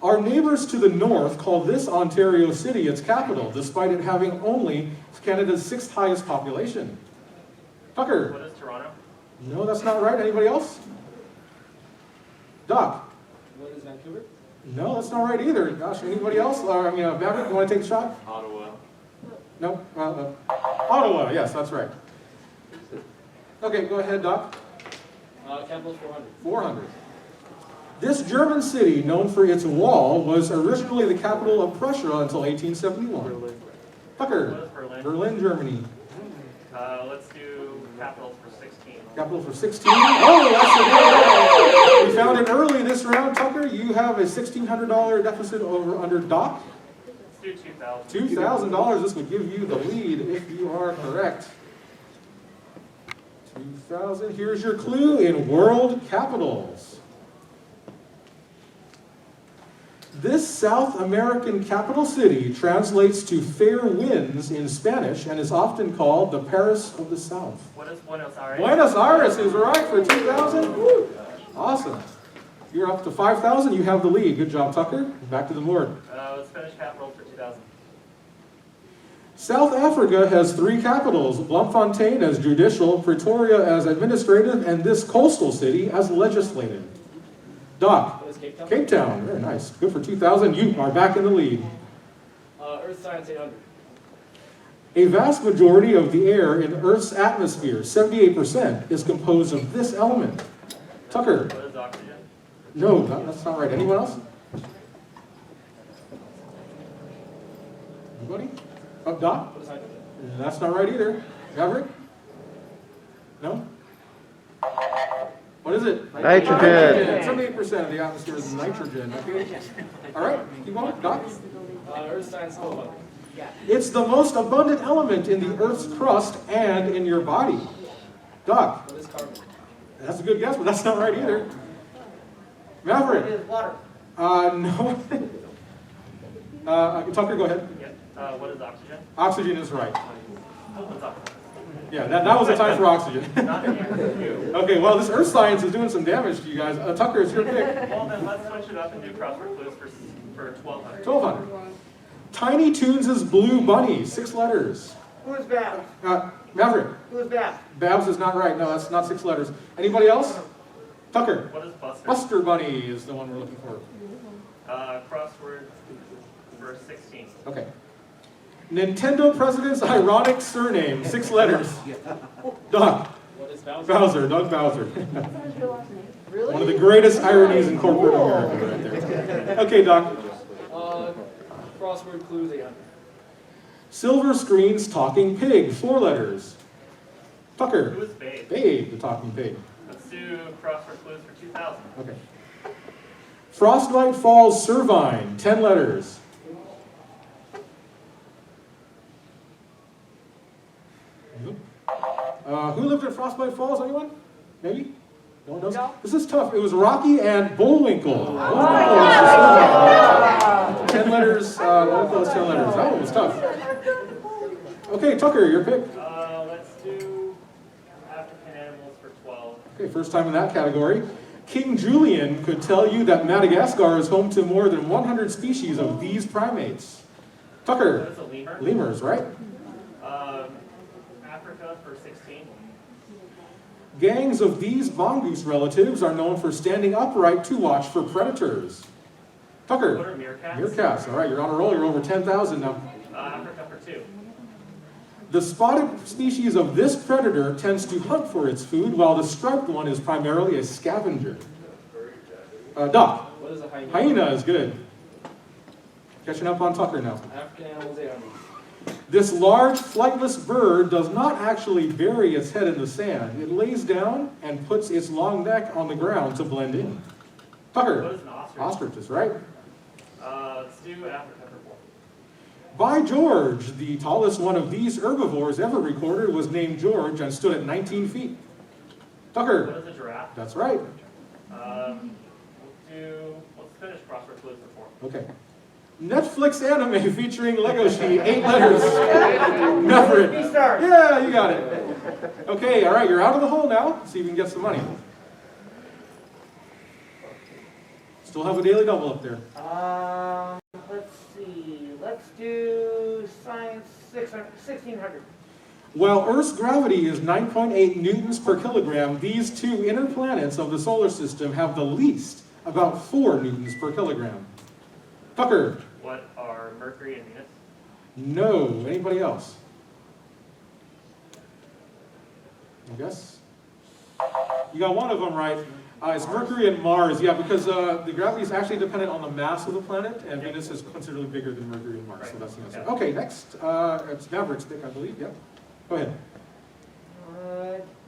Our neighbors to the north call this Ontario City its capital, despite it having only Canada's 6th highest population. Tucker. What is Toronto? No, that's not right. Anybody else? Doc. What is Vancouver? No, that's not right either. Gosh, anybody else? Maverick, you want to take a shot? Ottawa. No? Ottawa, yes, that's right. Okay, go ahead, Doc. Capitals 400. 400. This German city, known for its wall, was originally the capital of Prussia until 1871. Tucker. What is Berlin? Berlin, Germany. Let's do capitals for 16. Capital for 16. Oh, that's a good. We found it early this round, Tucker. You have a $1,600 deficit under Doc. Let's do 2,000. $2,000. This would give you the lead if you are correct. 2,000. Here's your clue in world capitals. This South American capital city translates to fair winds in Spanish and is often called the Paris of the South. What is Buenos Aires? Buenos Aires is right for 2,000. Awesome. You're up to 5,000. You have the lead. Good job, Tucker. Back to the board. Let's finish capitals for 2,000. South Africa has 3 capitals, Bloemfontein as judicial, Pretoria as administrative, and this coastal city as legislative. Doc. What is Cape Town? Cape Town, very nice. Good for 2,000. You are back in the lead. Earth science 800. A vast majority of the air in Earth's atmosphere, 78%, is composed of this element. Tucker. What is oxygen? No, that's not right. Anyone else? Anybody? Oh, Doc? What is hydrogen? That's not right either. Maverick? No? What is it? Nitrogen. 78% of the atmosphere is nitrogen. Okay. All right, keep going. Doc? Earth science 1200. It's the most abundant element in the Earth's crust and in your body. Doc? What is carbon? That's a good guess, but that's not right either. It Maverick? is water. No. Tucker, go ahead. Yep. What is oxygen? Oxygen is right. What's oxygen? Yeah, that was a time for oxygen. Not you. Okay, well, this earth science is doing some damage to you guys. Tucker, it's your pick. Well, then let's switch it up and do crossword clues for 1,200. 1,200. Tiny Toons' Blue Bunny, 6 letters. Who is Babs? Maverick. Who is Babs? Babs is not right. No, that's not 6 letters. Anybody else? Tucker. What is Buster? Buster Bunny is the one we're looking for. Crossword for 16. Okay. Nintendo president's ironic surname, 6 letters. Doug. What is Bowser? Bowser, Doug Bowser. Really? One of the greatest ironies in corporate America right there. Okay, Doc. Crossword clues 800. Silver Screen's Talking Pig, 4 letters. Tucker. Who is Babe? Babe, the talking pig. Let's do crossword clues for 2,000. Okay. Frostlight Falls Servine, 10 letters. Who lived at Frostbite Falls? Anyone? Maybe? No one knows? No. This is tough. It was Rocky and Bullwinkle. Bullwinkle is 10 letters. Bullwinkle is 10 letters. That one was tough. Okay, Tucker, your pick. Let's do African animals for 12. Okay, first time in that category. King Julian could tell you that Madagascar is home to more than 100 species of these primates. Tucker. What is a lemur? Lemurs, right? Africa for 16. Gangs of these mongoose relatives are known for standing upright to watch for predators. Tucker. What are meerkats? Meerkats. All right, you're on a roll. You're over 10,000 now. Africa for 2. The spotted species of this predator tends to hunt for its food, while the striped one is primarily a scavenger. Doc. What is a hyena? Hyena is good. Catching up on Tucker now. African animals 800. This large flightless bird does not actually bury its head in the sand. It lays down and puts its long neck on the ground to blend in. Tucker. What is an ostrich? Ostrich is right. Let's do Africa for 4. By George, the tallest one of these herbivores ever recorded was named George and stood at 19 feet. Tucker. What is a giraffe? That's right. Let's finish crossword clues for 4. Okay. Netflix anime featuring Lego sheet, 8 letters. Maverick. Yeah, you got it. Okay, all right, you're out of the hole now. See if you can get some money. Still have a daily double up there. Let's see. Let's do science 1600. While Earth's gravity is 9.8 newtons per kilogram, these two inner planets of the solar system have the least, about 4 newtons per kilogram. Tucker. What are Mercury and Venus? No. Anybody else? I guess. You got one of them right. It's Mercury and Mars. Yeah, because the gravity is actually dependent on the mass of the planet, and Venus is considerably bigger than Mercury and Mars, so that's the answer. Okay, next. It's Maverick's pick, I believe. Yep. Go ahead.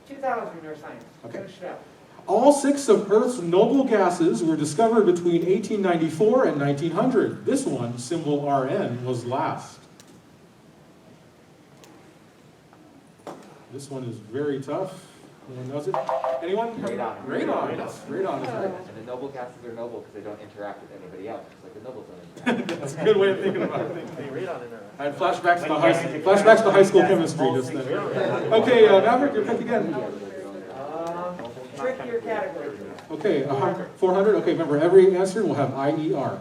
2000 or science. Okay. Finish it up. All 6 of Earth's noble gases were discovered between 1894 and 1900. This one, symbol Rn, was last. This one is very tough. Anyone knows it? Anyone? Radon. Radon. Yes, radon is right. And the noble gases are noble because they don't interact with anybody else, just like the nobles don't interact. That's a good way of thinking about it. Radon in there. I had flashbacks to high school chemistry just then. Okay, Maverick, your pick again. Trickier category. Okay, 400. Okay, remember, every answer will have IER.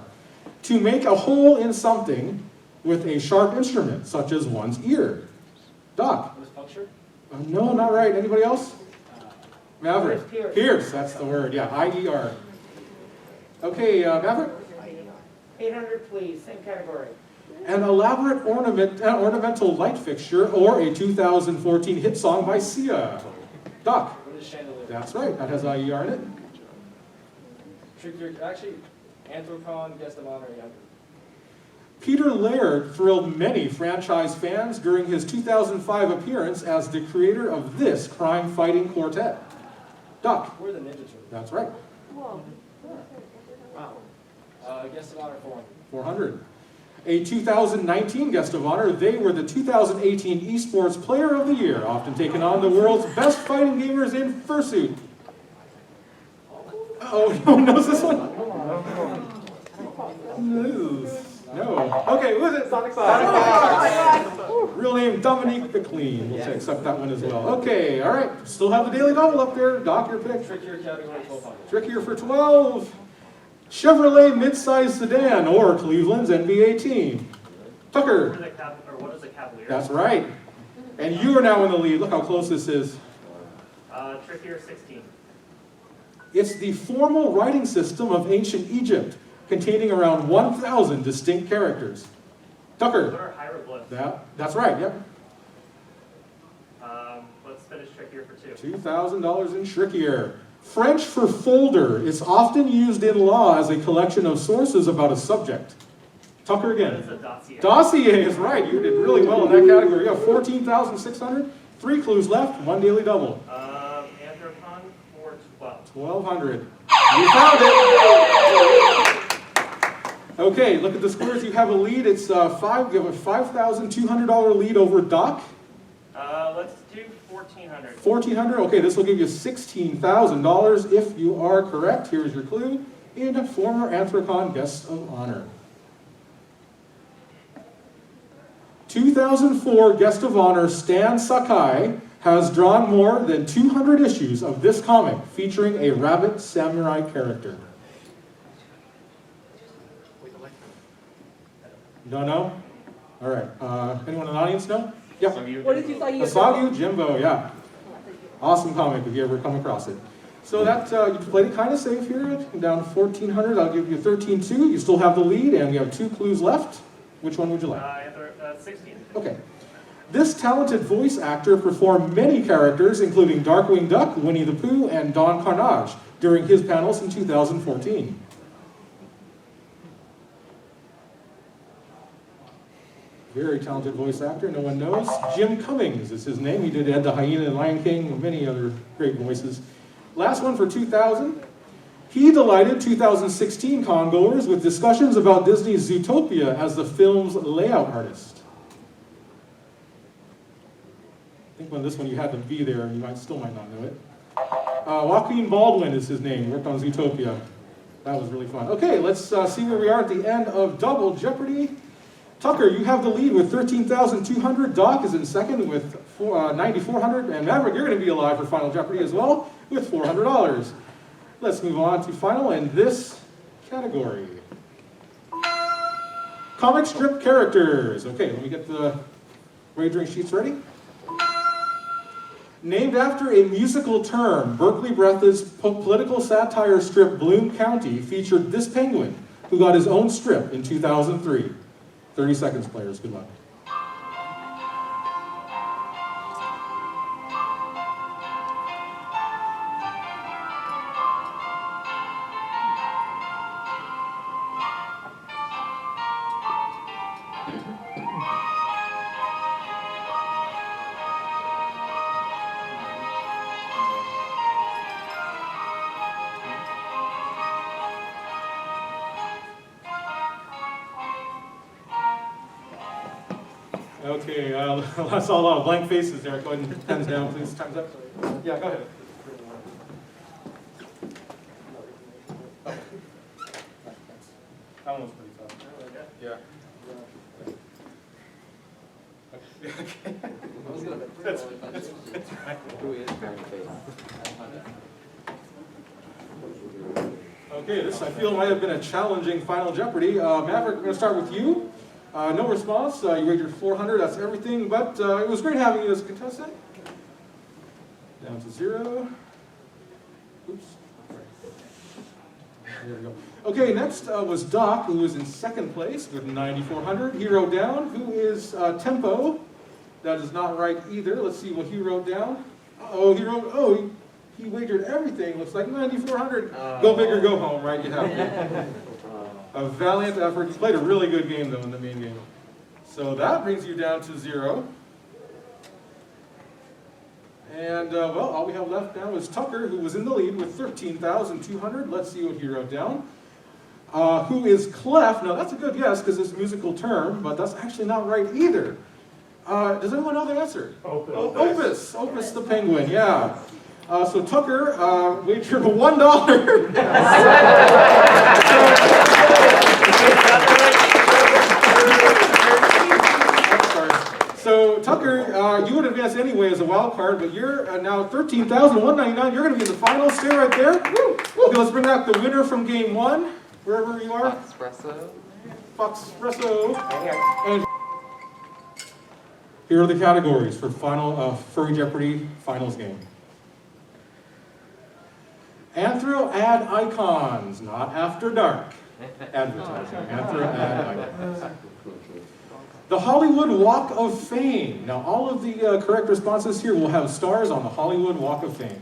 To make a hole in something with a sharp instrument, such as one's ear. Doc. Was puncture? No, not right. Anybody else? Maverick. Pierce. Pierce, that's the word. Yeah, IER. Okay, Maverick. 800, please. Same category. An elaborate ornamental light fixture or a 2014 hit song by Sia. Doc. What is chandelier? That's right. That has IER in it. Trickier, actually, Anthrocon, guest of honor, younger. Peter Laird thrilled many franchise fans during his 2005 appearance as the creator of this crime-fighting quartet. Doc. We're the Ninja Turtles. That's right. Whoa. Wow. Guest of honor, 400. 400. A 2019 guest of honor, they were the 2018 Esports Player of the Year, often taking on the world's best fighting gamers in fursuit. Oh, no one knows this one? No. Okay, who is it? Sonic Fox. Real name, Dominique McLean. We'll accept that one as well. Okay, all right. Still have the Daily Double up there. Doc, your pick. Trickier category, 1200. Trickier for 12. Chevrolet midsize sedan or Cleveland's NBA team. Tucker. What is a Cavalier? That's right. And you are now in the lead. Look how close this is. Trickier 16. It's the formal writing system of ancient Egypt, containing around 1,000 distinct characters. What Tucker. are hieroglyphs? That's right, yep. Let's finish trickier for 2. $2,000 in trickier. French for folder is often used in law as a collection of sources about a subject. Tucker What again. is a dossier? Dossier is right. You did really well in that category. You have 14,600. 3 clues left. 1 daily double. Anthrocon for 12. 1,200. You found it. Okay, look at the scores. You have a lead. It's you have a $5,200 lead over Doc. Let's do 1,400. 1,400. Okay, this will give you $16,000 if you are correct. Here's your clue. In a former Anthrocon guest of honor. 2004 guest of honor Stan Sakai has drawn more than 200 issues of this comic featuring a rabbit samurai character. Don't know? All right. Anyone in the audience know? Yeah. What did you say? Asagyu Jimbo, yeah. Awesome comic if you ever come across it. So that you played it kind of safe here. Down to 1,400. I'll give you 13-2. You still have the lead, and you have 2 clues left. Which one would you like? 16. Okay. This talented voice actor performed many characters, including Darkwing Duck, Winnie the Pooh, and Don Carnage during his panels in 2014. Very talented voice actor, no one knows. Jim Cummings is his name. He did Ed the Hyena and Lion King and many other great voices. Last one for 2,000. He delighted 2016 congoers with discussions about Disney's Zootopia as the film's layout artist. I think on this one you had to be there, and you still might not know it. Joaquin Baldwin is his name. He worked on Zootopia. That was really fun. Okay, let's see where we are at the end of Double Jeopardy. Tucker, you have the lead with 13,200. Doc is in second with 9,400. And Maverick, you're going to be alive for Final Jeopardy as well with $400. Let's move on to final in this category. Comic strip characters. Okay, let me get the wagering sheets ready. Named after a musical term, Berkeley Breath's political satire strip Bloom County featured this penguin, who got his own strip in 2003. 30 seconds, players. Good luck. Okay, I saw a lot of blank faces there. Go ahead and put pens down, please. Time's up. Yeah, go ahead. Oh. That one was pretty tough. Yeah. Okay, this I feel might have been a challenging Final Jeopardy. Maverick, we're going to start with you. No response. You wagered 400. That's everything. But it was great having you as a contestant. Down to 0. Oops. There we go. Okay, next was Doc, who was in second place with 9,400. He wrote down. Who is Tempo? That is not right either. Let's see what he wrote down. Uh-oh, he wrote. Oh, he wagered everything. Looks like 9,400. Go big or go home, right? You have it. A valiant effort. You played a really good game, though, in the main game. So that brings you down to 0. And, well, all we have left now is Tucker, who was in the lead with 13,200. Let's see what he wrote down. Who is Clef? Now, that's a good guess, because it's a musical term, but that's actually not right either. Does anyone know the answer? Opus. Opus the penguin, yeah. So Tucker wagered $1. So Tucker, you would have guessed anyway as a wild card, but you're now 13,199. You're going to be in the final. Stay right there. Okay, let's bring back the winner from game 1, wherever you are. Foxpresso. And here are the categories for final Furry Jeopardy finals game. Anthro ad icons, not after dark. Advertising. Anthro ad icons. The Hollywood Walk of Fame. Now, all of the correct responses here will have stars on the Hollywood Walk of Fame.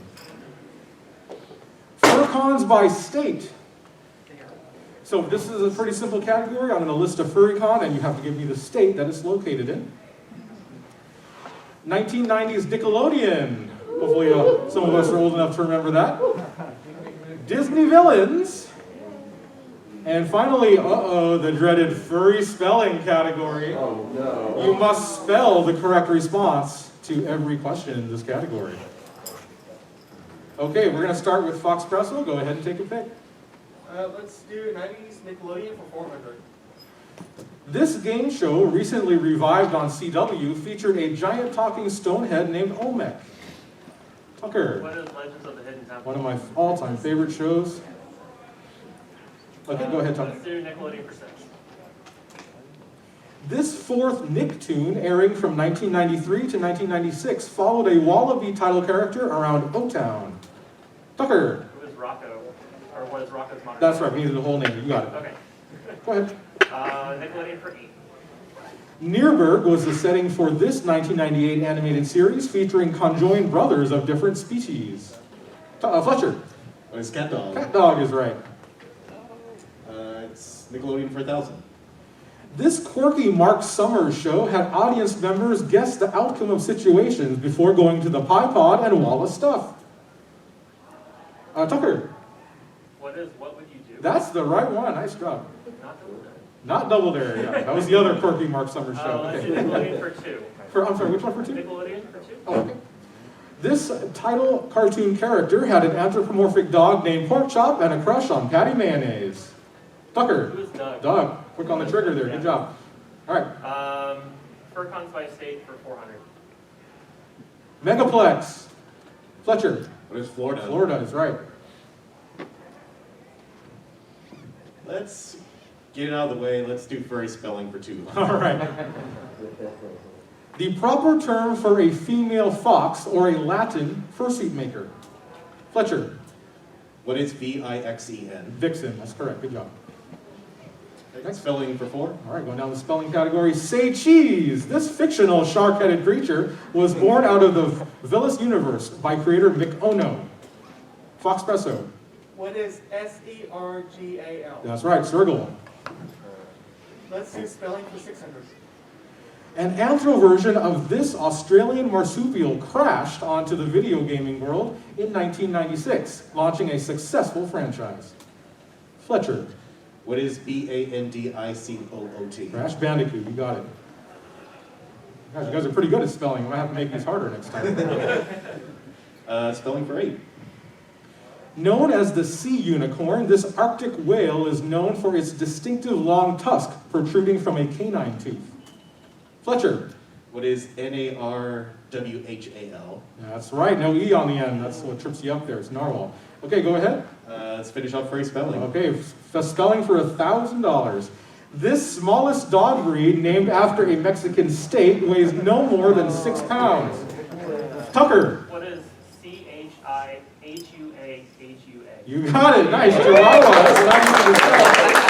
Furcons by state. So this is a pretty simple category. I'm going to list a Furrycon, and you have to give me the state that it's located in. 1990s Nickelodeon. Hopefully some of us are old enough to remember that. Disney villains. And finally, the dreaded furry spelling category. Oh, no. You must spell the correct response to every question in this category. Okay, we're going to start with Foxpresso. Go ahead and take a pick. Let's do 90s Nickelodeon for 400. This game show, recently revived on CW, featured a giant talking stonehead named Olmec. Tucker. What is Legends of the Hidden Temple? One of my all-time favorite shows. Okay, go ahead, Tucker. Let's do Nickelodeon for 6. This fourth Nicktoon, airing from 1993 to 1996, followed a Wallaby title character around O-Town. Tucker. Who is Rocco? Or what is Rocco's modern That's right, we needed the whole name. You got it. Okay. Go ahead. Nickelodeon for 8. Nürburg was the setting for this 1998 animated series featuring conjoined brothers of different species. Fletcher. Oh, it's Cat Dog. Cat Dog is right. It's Nickelodeon for 1,000. This quirky Mark Summers show had audience members guess the outcome of situations before going to the Pie Pod and wall of stuff. Tucker. What what would you do? That's the right one. Nice job. Not double dare. Not Double Dare, yeah. That was the other quirky Mark Summers show. Let's Okay. do Nickelodeon for 2. I'm sorry, which one for 2? Nickelodeon for 2? Oh, okay. This title cartoon character had an anthropomorphic dog named Pork Chop and a crush on Patty Mayonnaise. Tucker. Who's Doug? Doug. Quick on the trigger there. Good job. All right. Furcons by state for 400. Megaplex. Fletcher. What is Florida? Florida is right. Let's get it out of the way. Let's do furry spelling for 2. All right. The proper term for a female fox or a Latin fursuit maker. Fletcher. What is VIXEN? Vixen. That's correct. Good job. Next spelling for 4. All right, going down the spelling category. Say cheese. This fictional shark-headed creature was born out of the Villas universe by creator Mick Ono. Foxpresso. What is SERGAL? That's right, Sergal. Let's do spelling for 600. An Anthro version of this Australian marsupial crashed onto the video gaming world in 1996, launching a successful franchise. Fletcher. What is BANDICOOT? Crash Bandicoot, you got it. Gosh, you guys are pretty good at spelling. I might have to make these harder next time. Spelling for 8. Known as the sea unicorn, this Arctic whale is known for its distinctive long tusk protruding from a canine tooth. Fletcher. What is NARWHAL? That's right, no E on the end. That's what trips you up there. It's narwhal. Okay, go ahead. Let's finish off furry spelling. Okay, spelling for $1,000. This smallest dog breed, named after a Mexican state, weighs no more than 6 pounds. Tucker. What is CHIHUAHUA? You got it. Nice, Chihuahua. That's what I used to spell.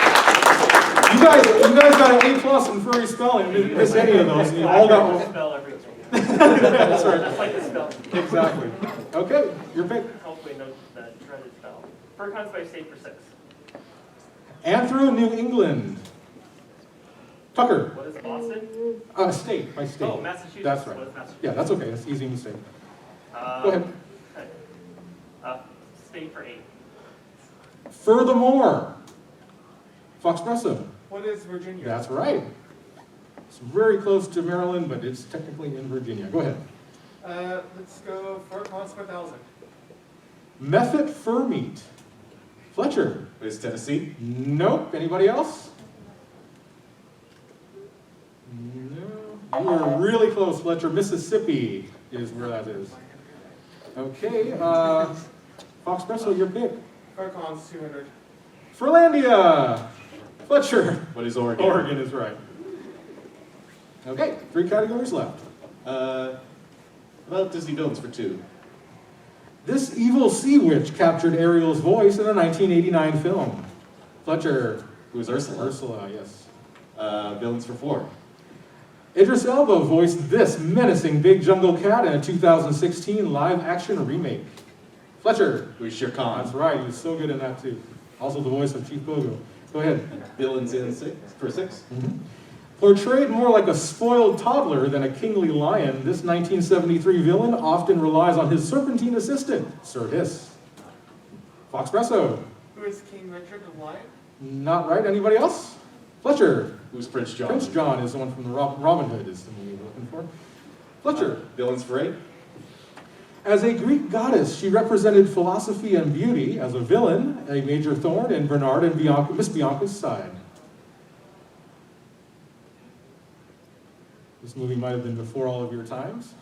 You guys got an A+ in furry spelling. Didn't miss any of those. You all got one. Spell everything. That's right. Just like the spell. Exactly. Okay, your pick. Hopefully no that dreaded spell. Furcons by state for 6. Anthro New England. Tucker. What is Boston? State, by state. Oh, Massachusetts. That's right. What is Massachusetts? Yeah, that's okay. That's easy mistake. Go Go ahead. State for 8. Furthermore. Foxpresso. What is Virginia? That's right. It's very close to Maryland, but it's technically in Virginia. Go ahead. Let's go Furcons for 1,000. Method fur meat. Fletcher. What is Tennessee? Nope. Anybody else? No. You were really close, Fletcher. Mississippi is where that is. Okay. Foxpresso, your pick. Furcons 200. Furlandia. Fletcher. What is Oregon? Oregon is right. Okay, 3 categories left. About Disney villains for 2. This evil sea witch captured Ariel's voice in a 1989 film. Fletcher. Who is Ursula? Ursula, yes. Villains for 4. Idris Elba voiced this menacing big jungle cat in a 2016 live-action remake. Fletcher. Who is Shere Khan? That's right, he was so good in that too. Also the voice of Chief Bogo. Go ahead. Villains in 6 for 6. Mm-hmm. Portrayed more like a spoiled toddler than a kingly lion, this 1973 villain often relies on his serpentine assistant, Sir Hiss. Foxpresso. Who is King Richard the Lion? Not right. Anybody else? Fletcher. Who's Prince John? Prince John is the one from the Robin Hood is the movie we're looking for. Fletcher. Villains for 8. As a Greek goddess, she represented philosophy and beauty. As a villain, a major thorn in Bernard and Miss Bianca's side. This movie might have been before all of your times.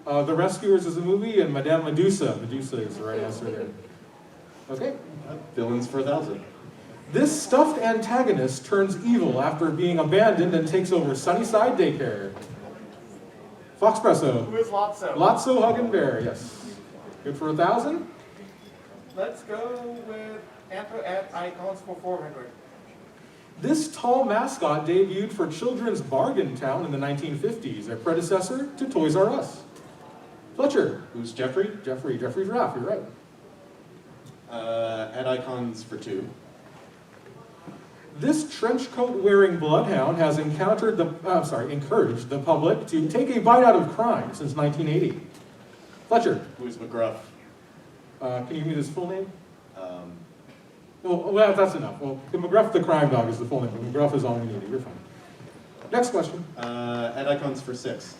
The Rescuers is a movie, and Madame Medusa. Medusa is the right answer there. Okay. Villains for 1,000. This stuffed antagonist turns evil after being abandoned and takes over Sunnyside Daycare. Foxpresso. Who is Lotso? Lotso Huggin' Bear, yes. Good for 1,000? Let's go with Anthro Icons for 400. This tall mascot debuted for Children's Bargain Town in the 1950s, a predecessor to Toys R Us. Fletcher. Who's Jeffrey? Jeffrey Giraffe, you're right. At Icons for 2. This trench coat wearing bloodhound has encouraged the public to take a bite out of crime since 1980. Fletcher. Who's McGruff? Can you give me his full name? Well, that's enough. Well, McGruff the crime dog is the full name, but McGruff is all we need. You're fine. Next question. Head icons for 6.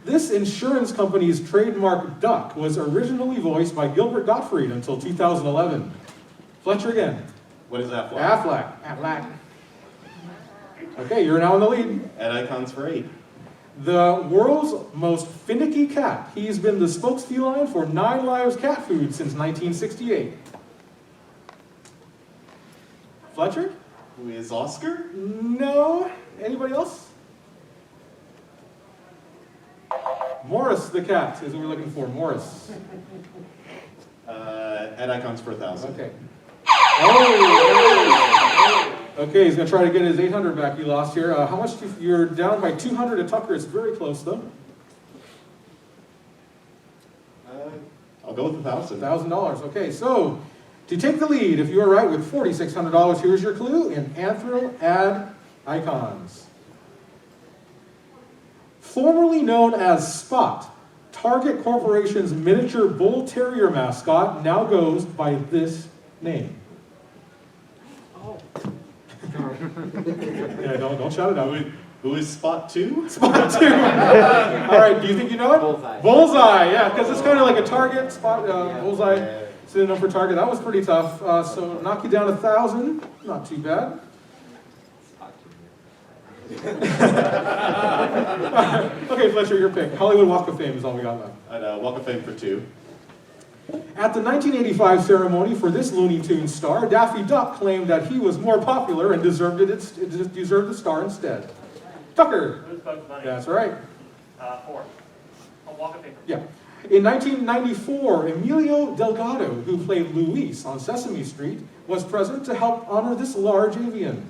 This insurance company's trademark duck was originally voiced by Gilbert Gottfried until 2011. Fletcher again. What is Affleck? Affleck. Okay, you're now in the lead. Head icons for 8. The world's most finicky cat. He's been the spokesfeline for 9 Lives Cat Food since 1968. Fletcher? Who is Oscar? No. Anybody else? Morris the cat is what we're looking for. Morris. Head icons for 1,000. Okay. Oh! Okay, he's going to try to get his 800 back he lost here. How much? You're down by 200 to Tucker. It's very close, though. I'll go with 1,000. $1,000. Okay, so to take the lead, if you are right with $4,600, here's your clue in Anthro Ad Icons. Formerly known as Spot, Target Corporation's miniature bull terrier mascot now goes by this name. Oh. Yeah, don't shout it out. Who is Spot 2? Spot 2. All right, do you think you know it? Bullseye. Bullseye, yeah, because it's kind of like a target spot. Bullseye, synonym for target. That was pretty tough. So knock you down 1,000. Not too bad. Okay, Fletcher, your pick. Hollywood Walk of Fame is all we got left. And Walk of Fame for 2. At the 1985 ceremony for this Looney Tunes star, Daffy Duck claimed that he was more popular and deserved the star instead. Tucker. Who's Bugs Bunny? That's right. 4. A Walk of Fame. Yeah. In 1994, Emilio Delgado, who played Luis on Sesame Street, was present to help honor this large avian.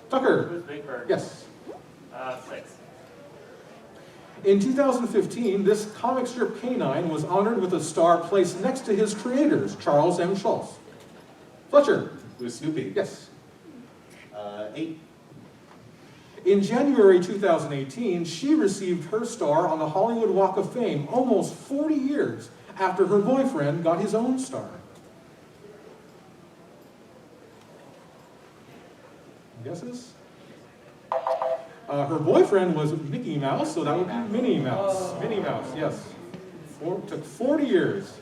Tucker. Who's Big Bird? Yes. 6. In 2015, this comic strip canine was honored with a star placed next to his creators, Charles M. Schulz. Fletcher. Who is Snoopy? Yes. 8. In January 2018, she received her star on the Hollywood Walk of Fame almost 40 years after her boyfriend got his own star. Guesses? Her boyfriend was Mickey Mouse, so that would be Minnie Mouse. Minnie Mouse, yes. Took 40 years.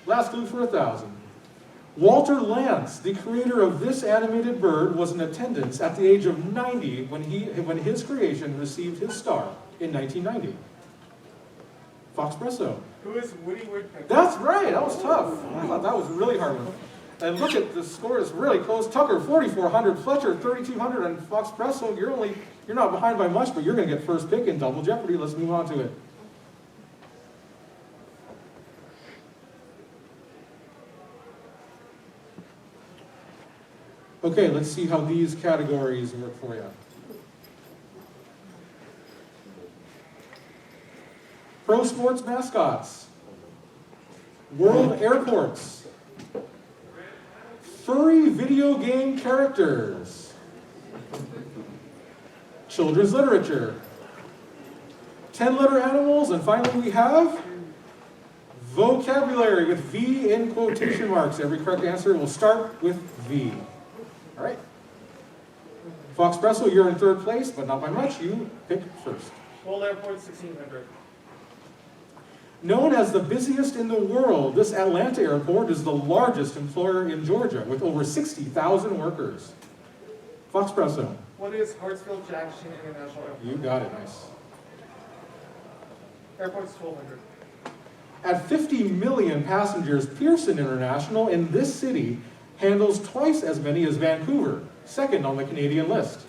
Last clue for 1,000. Walter Lantz, the creator of this animated bird, was in attendance at the age of 90 when his creation received his star in 1990. Foxpresso. Who is Woody Woodpecker? That's right, that was tough. I thought that was a really hard one. And look at the score is really close. Tucker, 4,400, Fletcher, 3,200, and Foxpresso, you're not behind by much, but you're going to get first pick in Double Jeopardy. Let's move on to it. Okay, let's see how these categories work for you. Pro sports mascots, world airports, furry video game characters, children's literature, 10-letter animals, and finally we have vocabulary with V in quotation marks. Every correct answer will start with V. All right. Foxpresso, you're in third place, but not by much. You pick first. World Airport 1600. Known as the busiest in the world, this Atlanta airport is the largest employer in Georgia with over 60,000 workers. Foxpresso. What is Hartsfield-Jackson International Airport? You got it, nice. Airport's 1200. At 50 million passengers, Pearson International in this city handles twice as many as Vancouver, second on the Canadian list.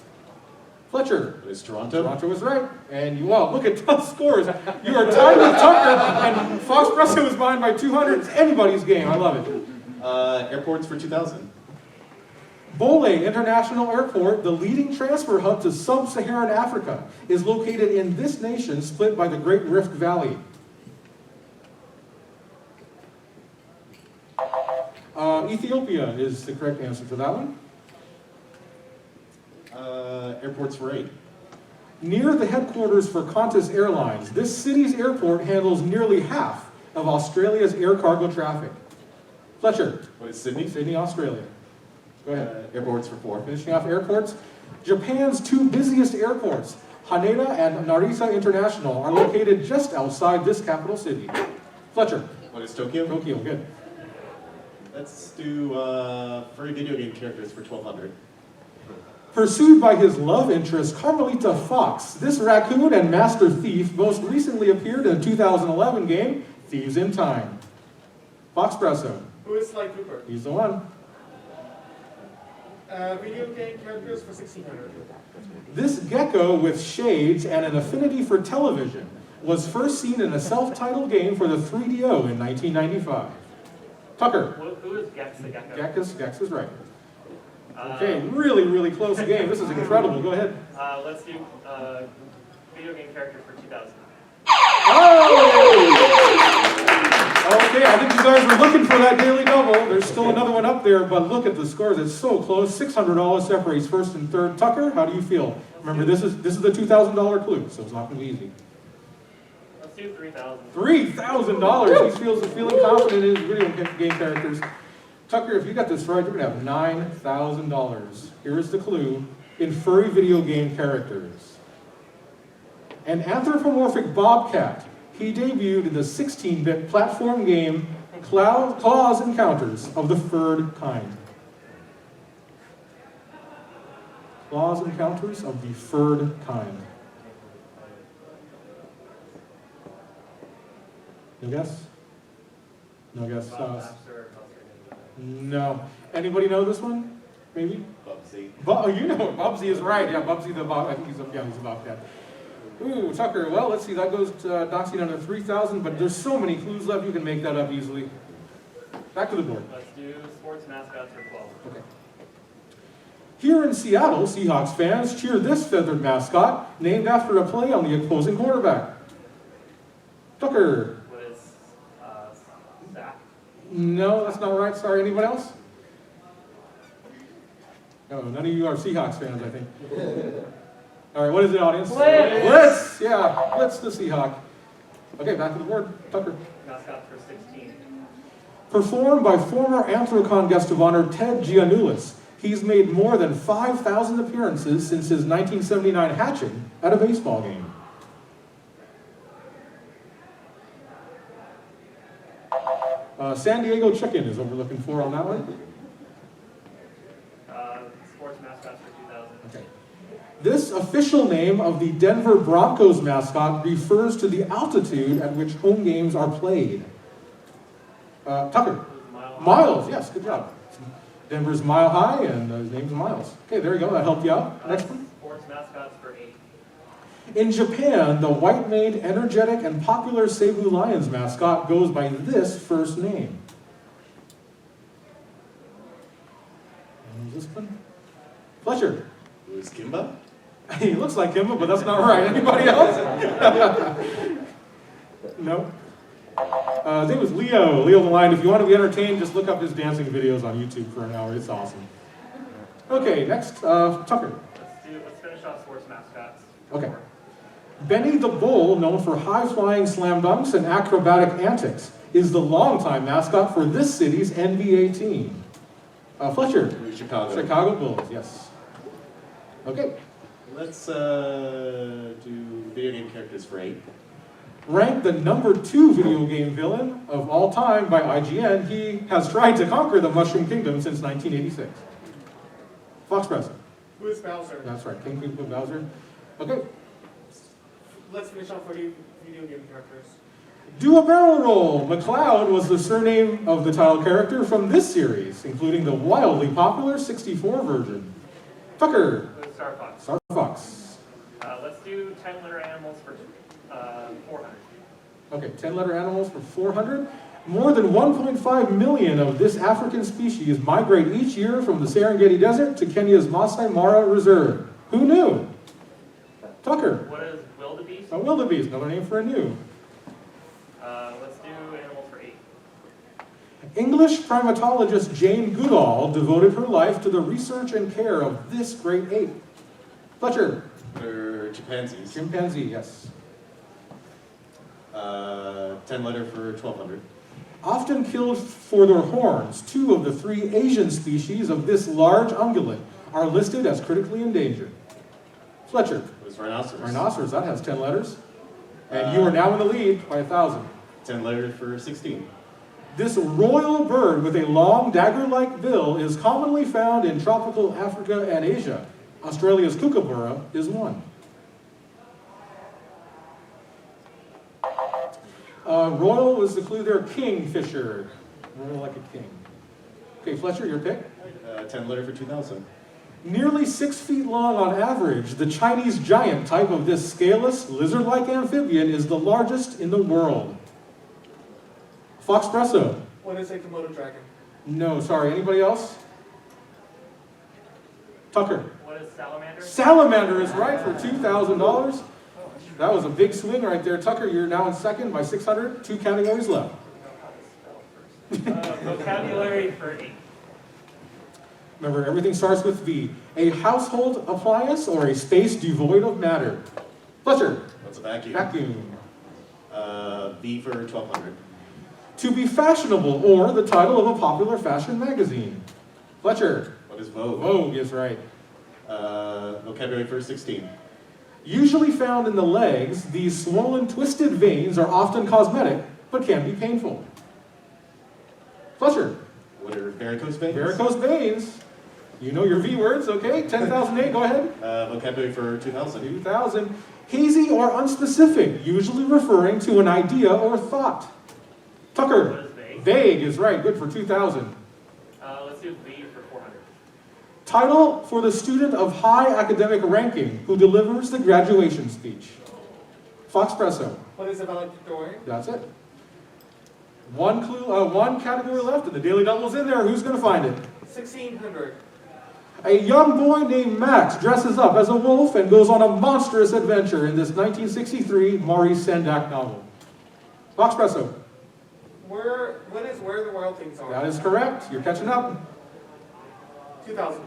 Fletcher. What is Toronto? Toronto was right. And you all, look at those scores. You are tied with Tucker, and Foxpresso is behind by 200. It's anybody's game. I love it. Airports for 2000. Bole International Airport, the leading transfer hub to sub-Saharan Africa, is located in this nation split by the Great Rift Valley. Ethiopia is the correct answer for that one. Airports for 8. Near the headquarters for Qantas Airlines, this city's airport handles nearly half of Australia's air cargo traffic. Fletcher. What is Sydney? Sydney, Australia. Go ahead. Airports for 4. Finishing off airports. Japan's 2 busiest airports, Haneda and Narita International, are located just outside this capital city. Fletcher. What is Tokyo? Tokyo, good. Let's do furry video game characters for 1,200. Pursued by his love interest, Carmelita Fox, this raccoon and master thief most recently appeared in the 2011 game, Thieves in Time. Foxpresso. Who is Sly Cooper? He's the one. Video game characters for 1,600. This gecko with shades and an affinity for television was first seen in a self-titled game for the 3DO in 1995. Tucker. Who is Gex the Gecko? Gex is right. Okay, really, really close game. This is incredible. Go ahead. Let's do video game character for 2,000. Oh! Okay, I think you guys were looking for that daily double. There's still another one up there, but look at the scores. It's so close. $600 separates first and third. Tucker, how do you feel? Remember, this is the $2,000 clue, so it's not going to be easy. Let's do 3,000. $3,000. He feeling confident in his video game characters. Tucker, if you got this right, you're going to have $9,000. Here is the clue in furry video game characters. An anthropomorphic bobcat. He debuted in the 16-bit platform game Claws Encounters of the Furred Kind. Claws Encounters of the Furred Kind. No guess? No guess. No. Anybody know this one? Maybe? Bubsy. Oh, you know it. Bubsy is right. Yeah, Bubsy the Bob. I think he's a bobcat. Ooh, Tucker. Well, let's see. That goes to Doxy down to 3,000, but there's so many clues left. You can make that up easily. Back to the board. Let's do sports mascots for 12. Okay. Here in Seattle, Seahawks fans cheer this feathered mascot named after a play on the opposing quarterback. Tucker. What is Zach? No, that's not right. Sorry. Anyone else? No, none of you are Seahawks fans, I think. All right, what is the audience? Blitz! Blitz! Yeah, Blitz the Seahawk. Okay, back to the board. Tucker. Mascot for 16. Performed by former Anthrocon guest of honor Ted Giannoulis, he's made more than 5,000 appearances since his 1979 hatching at a baseball game. San Diego Chicken is what we're looking for on that one. Sports mascots for 2,000. Okay. This official name of the Denver Broncos mascot refers to the altitude at which home games are played. Tucker. Miles, yes, good job. Denver's Mile High, and his name's Miles. Okay, there you go, that helped you out. Next one. Sports mascots for 8. In Japan, the white-maned, energetic, and popular Cebu Lions mascot goes by this first name. And this one? Fletcher. Who is Kimba? He looks like Kimba, but that's not right. Anybody else? No. His name was Leo. Leo the Lion. If you want to be entertained, just look up his dancing videos on YouTube for an hour. It's awesome. Okay, next, Tucker. Let's finish off sports mascots. Okay. Benny the Bull, known for high-flying slam dunks and acrobatic antics, is the longtime mascot for this city's NBA team. Fletcher. Chicago. Chicago Bulls, yes. Okay. Let's do video game characters for 8. Ranked the #2 video game villain of all time by IGN, he has tried to conquer the Mushroom Kingdom since 1986. Foxpresso. Who is Bowser? That's right, King Koopa Bowser. Okay. Let's finish off with video game characters. Do a barrel roll. McCloud was the surname of the title character from this series, including the wildly popular 64 version. Tucker. Star Fox. Star Fox. Let's do 10-letter animals for 400. Okay, 10-letter animals for 400. More than 1.5 million of this African species migrate each year from the Serengeti Desert to Kenya's Masai Mara Reserve. Who knew? Tucker. What is wildebeest? A wildebeest, another name for a new. Let's do animals for 8. English primatologist Jane Goodall devoted her life to the research and care of this great ape. Fletcher. They're chimpanzees. Chimpanzee, yes. 10-letter for 1,200. Often killed for their horns, 2 of the 3 Asian species of this large ungulate are listed as critically endangered. Fletcher. It was rhinoceros. Rhinoceros, that has 10 letters. And you are now in the lead by 1,000. 10 letters for 16. This royal bird with a long dagger-like bill is commonly found in tropical Africa and Asia. Australia's kookaburra is one. Royal was the clue there, kingfisher. Royal like a king. Okay, Fletcher, your pick? 10 letter for 2,000. Nearly 6 feet long on average, the Chinese giant type of this scaleless, lizard-like amphibian is the largest in the world. Foxpresso. What is a Komodo dragon? No, sorry. Anybody else? Tucker. What is salamander? Salamander is right for $2,000. That was a big swing right there. Tucker, you're now in second by 600. 2 categories left. Vocabulary for 8. Remember, everything starts with V. A household appliance or a space devoid of matter. Fletcher. What's a vacuum? Vacuum. B for 1,200. To be fashionable, or the title of a popular fashion magazine. Fletcher. What is Vogue? Vogue is right. Vocabulary for 16. Usually found in the legs, these swollen, twisted veins are often cosmetic, but can be painful. Fletcher. What are varicose veins? Varicose veins. You know your V words, okay? 10,008, go ahead. Vocabulary for 2,000. 2,000. Hazy or unspecific, usually referring to an idea or thought. Tucker. What is vague? Vague is right, good for 2,000. Let's do V for 400. Title for the student of high academic ranking who delivers the graduation speech. Foxpresso. What is a valedictorian? That's it. One clue, one category left, and the Daily Double's in there. Who's going to find it? 1,600. A young boy named Max dresses up as a wolf and goes on a monstrous adventure in this 1963 Maurice Sendak novel. Foxpresso. Where the wild things are? That is correct. You're catching up. 2,000.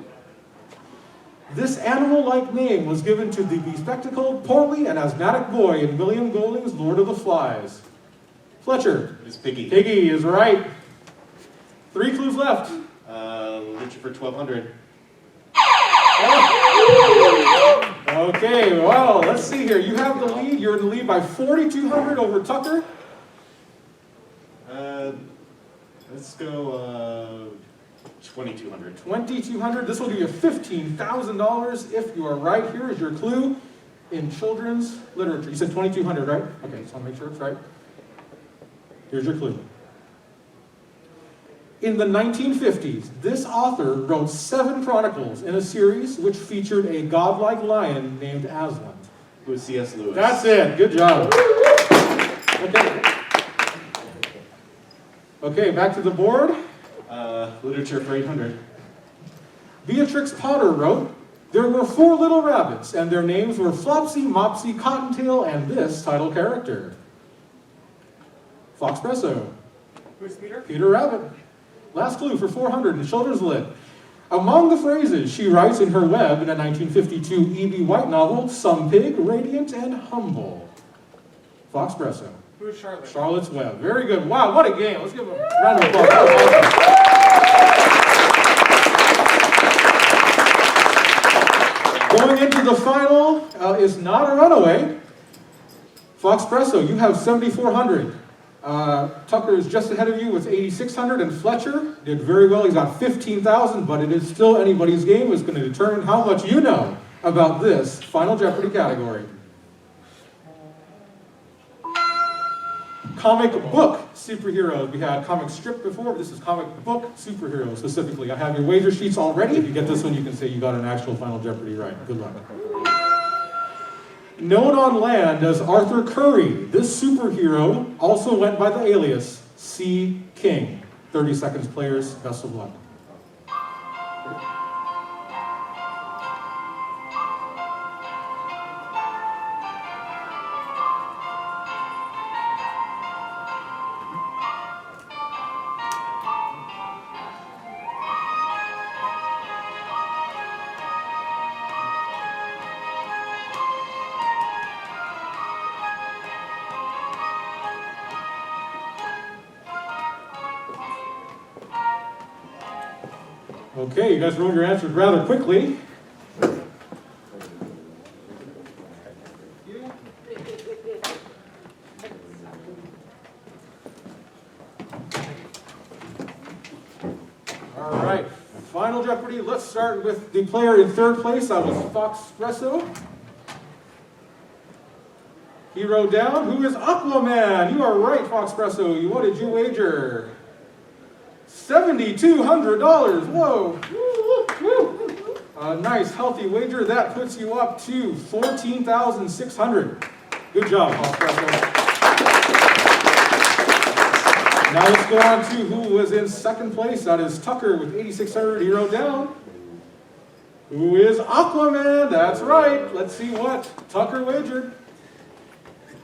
This animal-like name was given to the bespectacled, portly, and asthmatic boy in William Golding's Lord of the Flies. Fletcher. It's Piggy. Piggy is right. 3 clues left. Literature for 1,200. Okay, well, let's see here. You have the lead. You're in the lead by 4,200 over Tucker. Let's go 2,200. 2,200. This will give you $15,000 if you are right. Here is your clue in children's literature. You said 2,200, right? Okay, just want to make sure it's right. Here's your clue. In the 1950s, this author wrote 7 chronicles in a series which featured a godlike lion named Aslan. Who is C.S. Lewis? That's it. Good job. Okay. Okay, back to the board. Literature for 800. Beatrix Potter wrote, there were 4 little rabbits, and their names were Flopsy, Mopsy, Cottontail, and this title character. Foxpresso. Who's Peter? Peter Rabbit. Last clue for 400 in the children's lit. Among the phrases she writes in her web in a 1952 E.B. White novel, some pig, radiant, and humble. Foxpresso. Who's Charlotte? Charlotte's Web. Very good. Wow, what a game. Let's give them a round of applause. That was awesome. Going into the final is not a runaway. Foxpresso, you have 7,400. Tucker is just ahead of you with 8,600, and Fletcher did very well. He's got 15,000, but it is still anybody's game. It's going to determine how much you know about this Final Jeopardy category. Comic book superheroes. We had comic strip before, but this is comic book superheroes specifically. I have your wager sheets already. If you get this one, you can say you got an actual Final Jeopardy right. Good luck. Known on land as Arthur Curry, this superhero also went by the alias C. King. 30 seconds, players. Best of luck. Okay, you guys wrote your answers rather quickly. All right, Final Jeopardy. Let's start with the player in third place. That was Foxpresso. He wrote down, who is Aquaman? You are right, Foxpresso. What did you wager? $7,200. Whoa. A nice, healthy wager. That puts you up to $14,600. Good job, Foxpresso. Now let's go on to who was in second place. That is Tucker with 8,600. He wrote down, who is Aquaman? That's right. Let's see what Tucker wagered.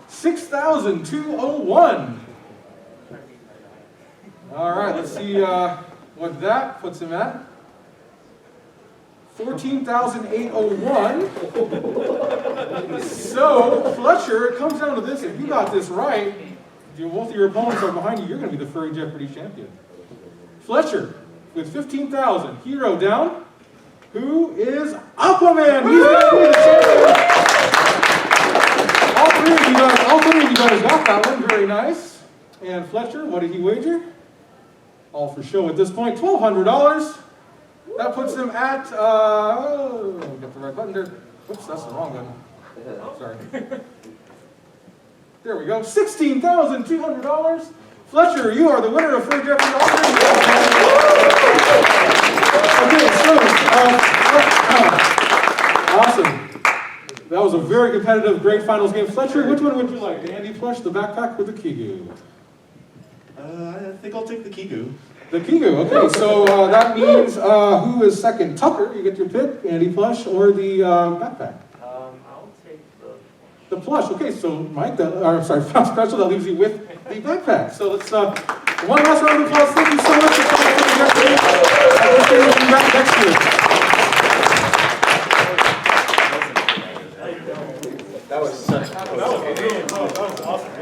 $6,201. All right, let's see what that puts him at. $14,801. So, Fletcher, it comes down to this. If you got this right, both of your opponents are behind you, you're going to be the Furry Jeopardy champion. Fletcher, with $15,000, he wrote down, who is Aquaman? He's going to be the champion. All three of you guys got that one. Very nice. And Fletcher, what did he wager? All for show at this point, $1,200. That puts him at, get the right button there. Oops, that's the wrong button. Sorry. There we go, $16,200. Fletcher, you are the winner of Furry Jeopardy. Okay, so, awesome. That was a very competitive, great finals game. Fletcher, which one would you like? The Andy plush, the backpack, or the Kigu? I think I'll take the Kigu. The Kigu, okay, so that means who is second? Tucker, you get your pick, Andy plush, or the backpack? I'll take The plush, okay, so Mike, Foxpresso, that leaves you with the backpack. So let's, one last round of applause. Thank you so much for coming to the Jeopardy. I wish they would be back next year. That was awesome.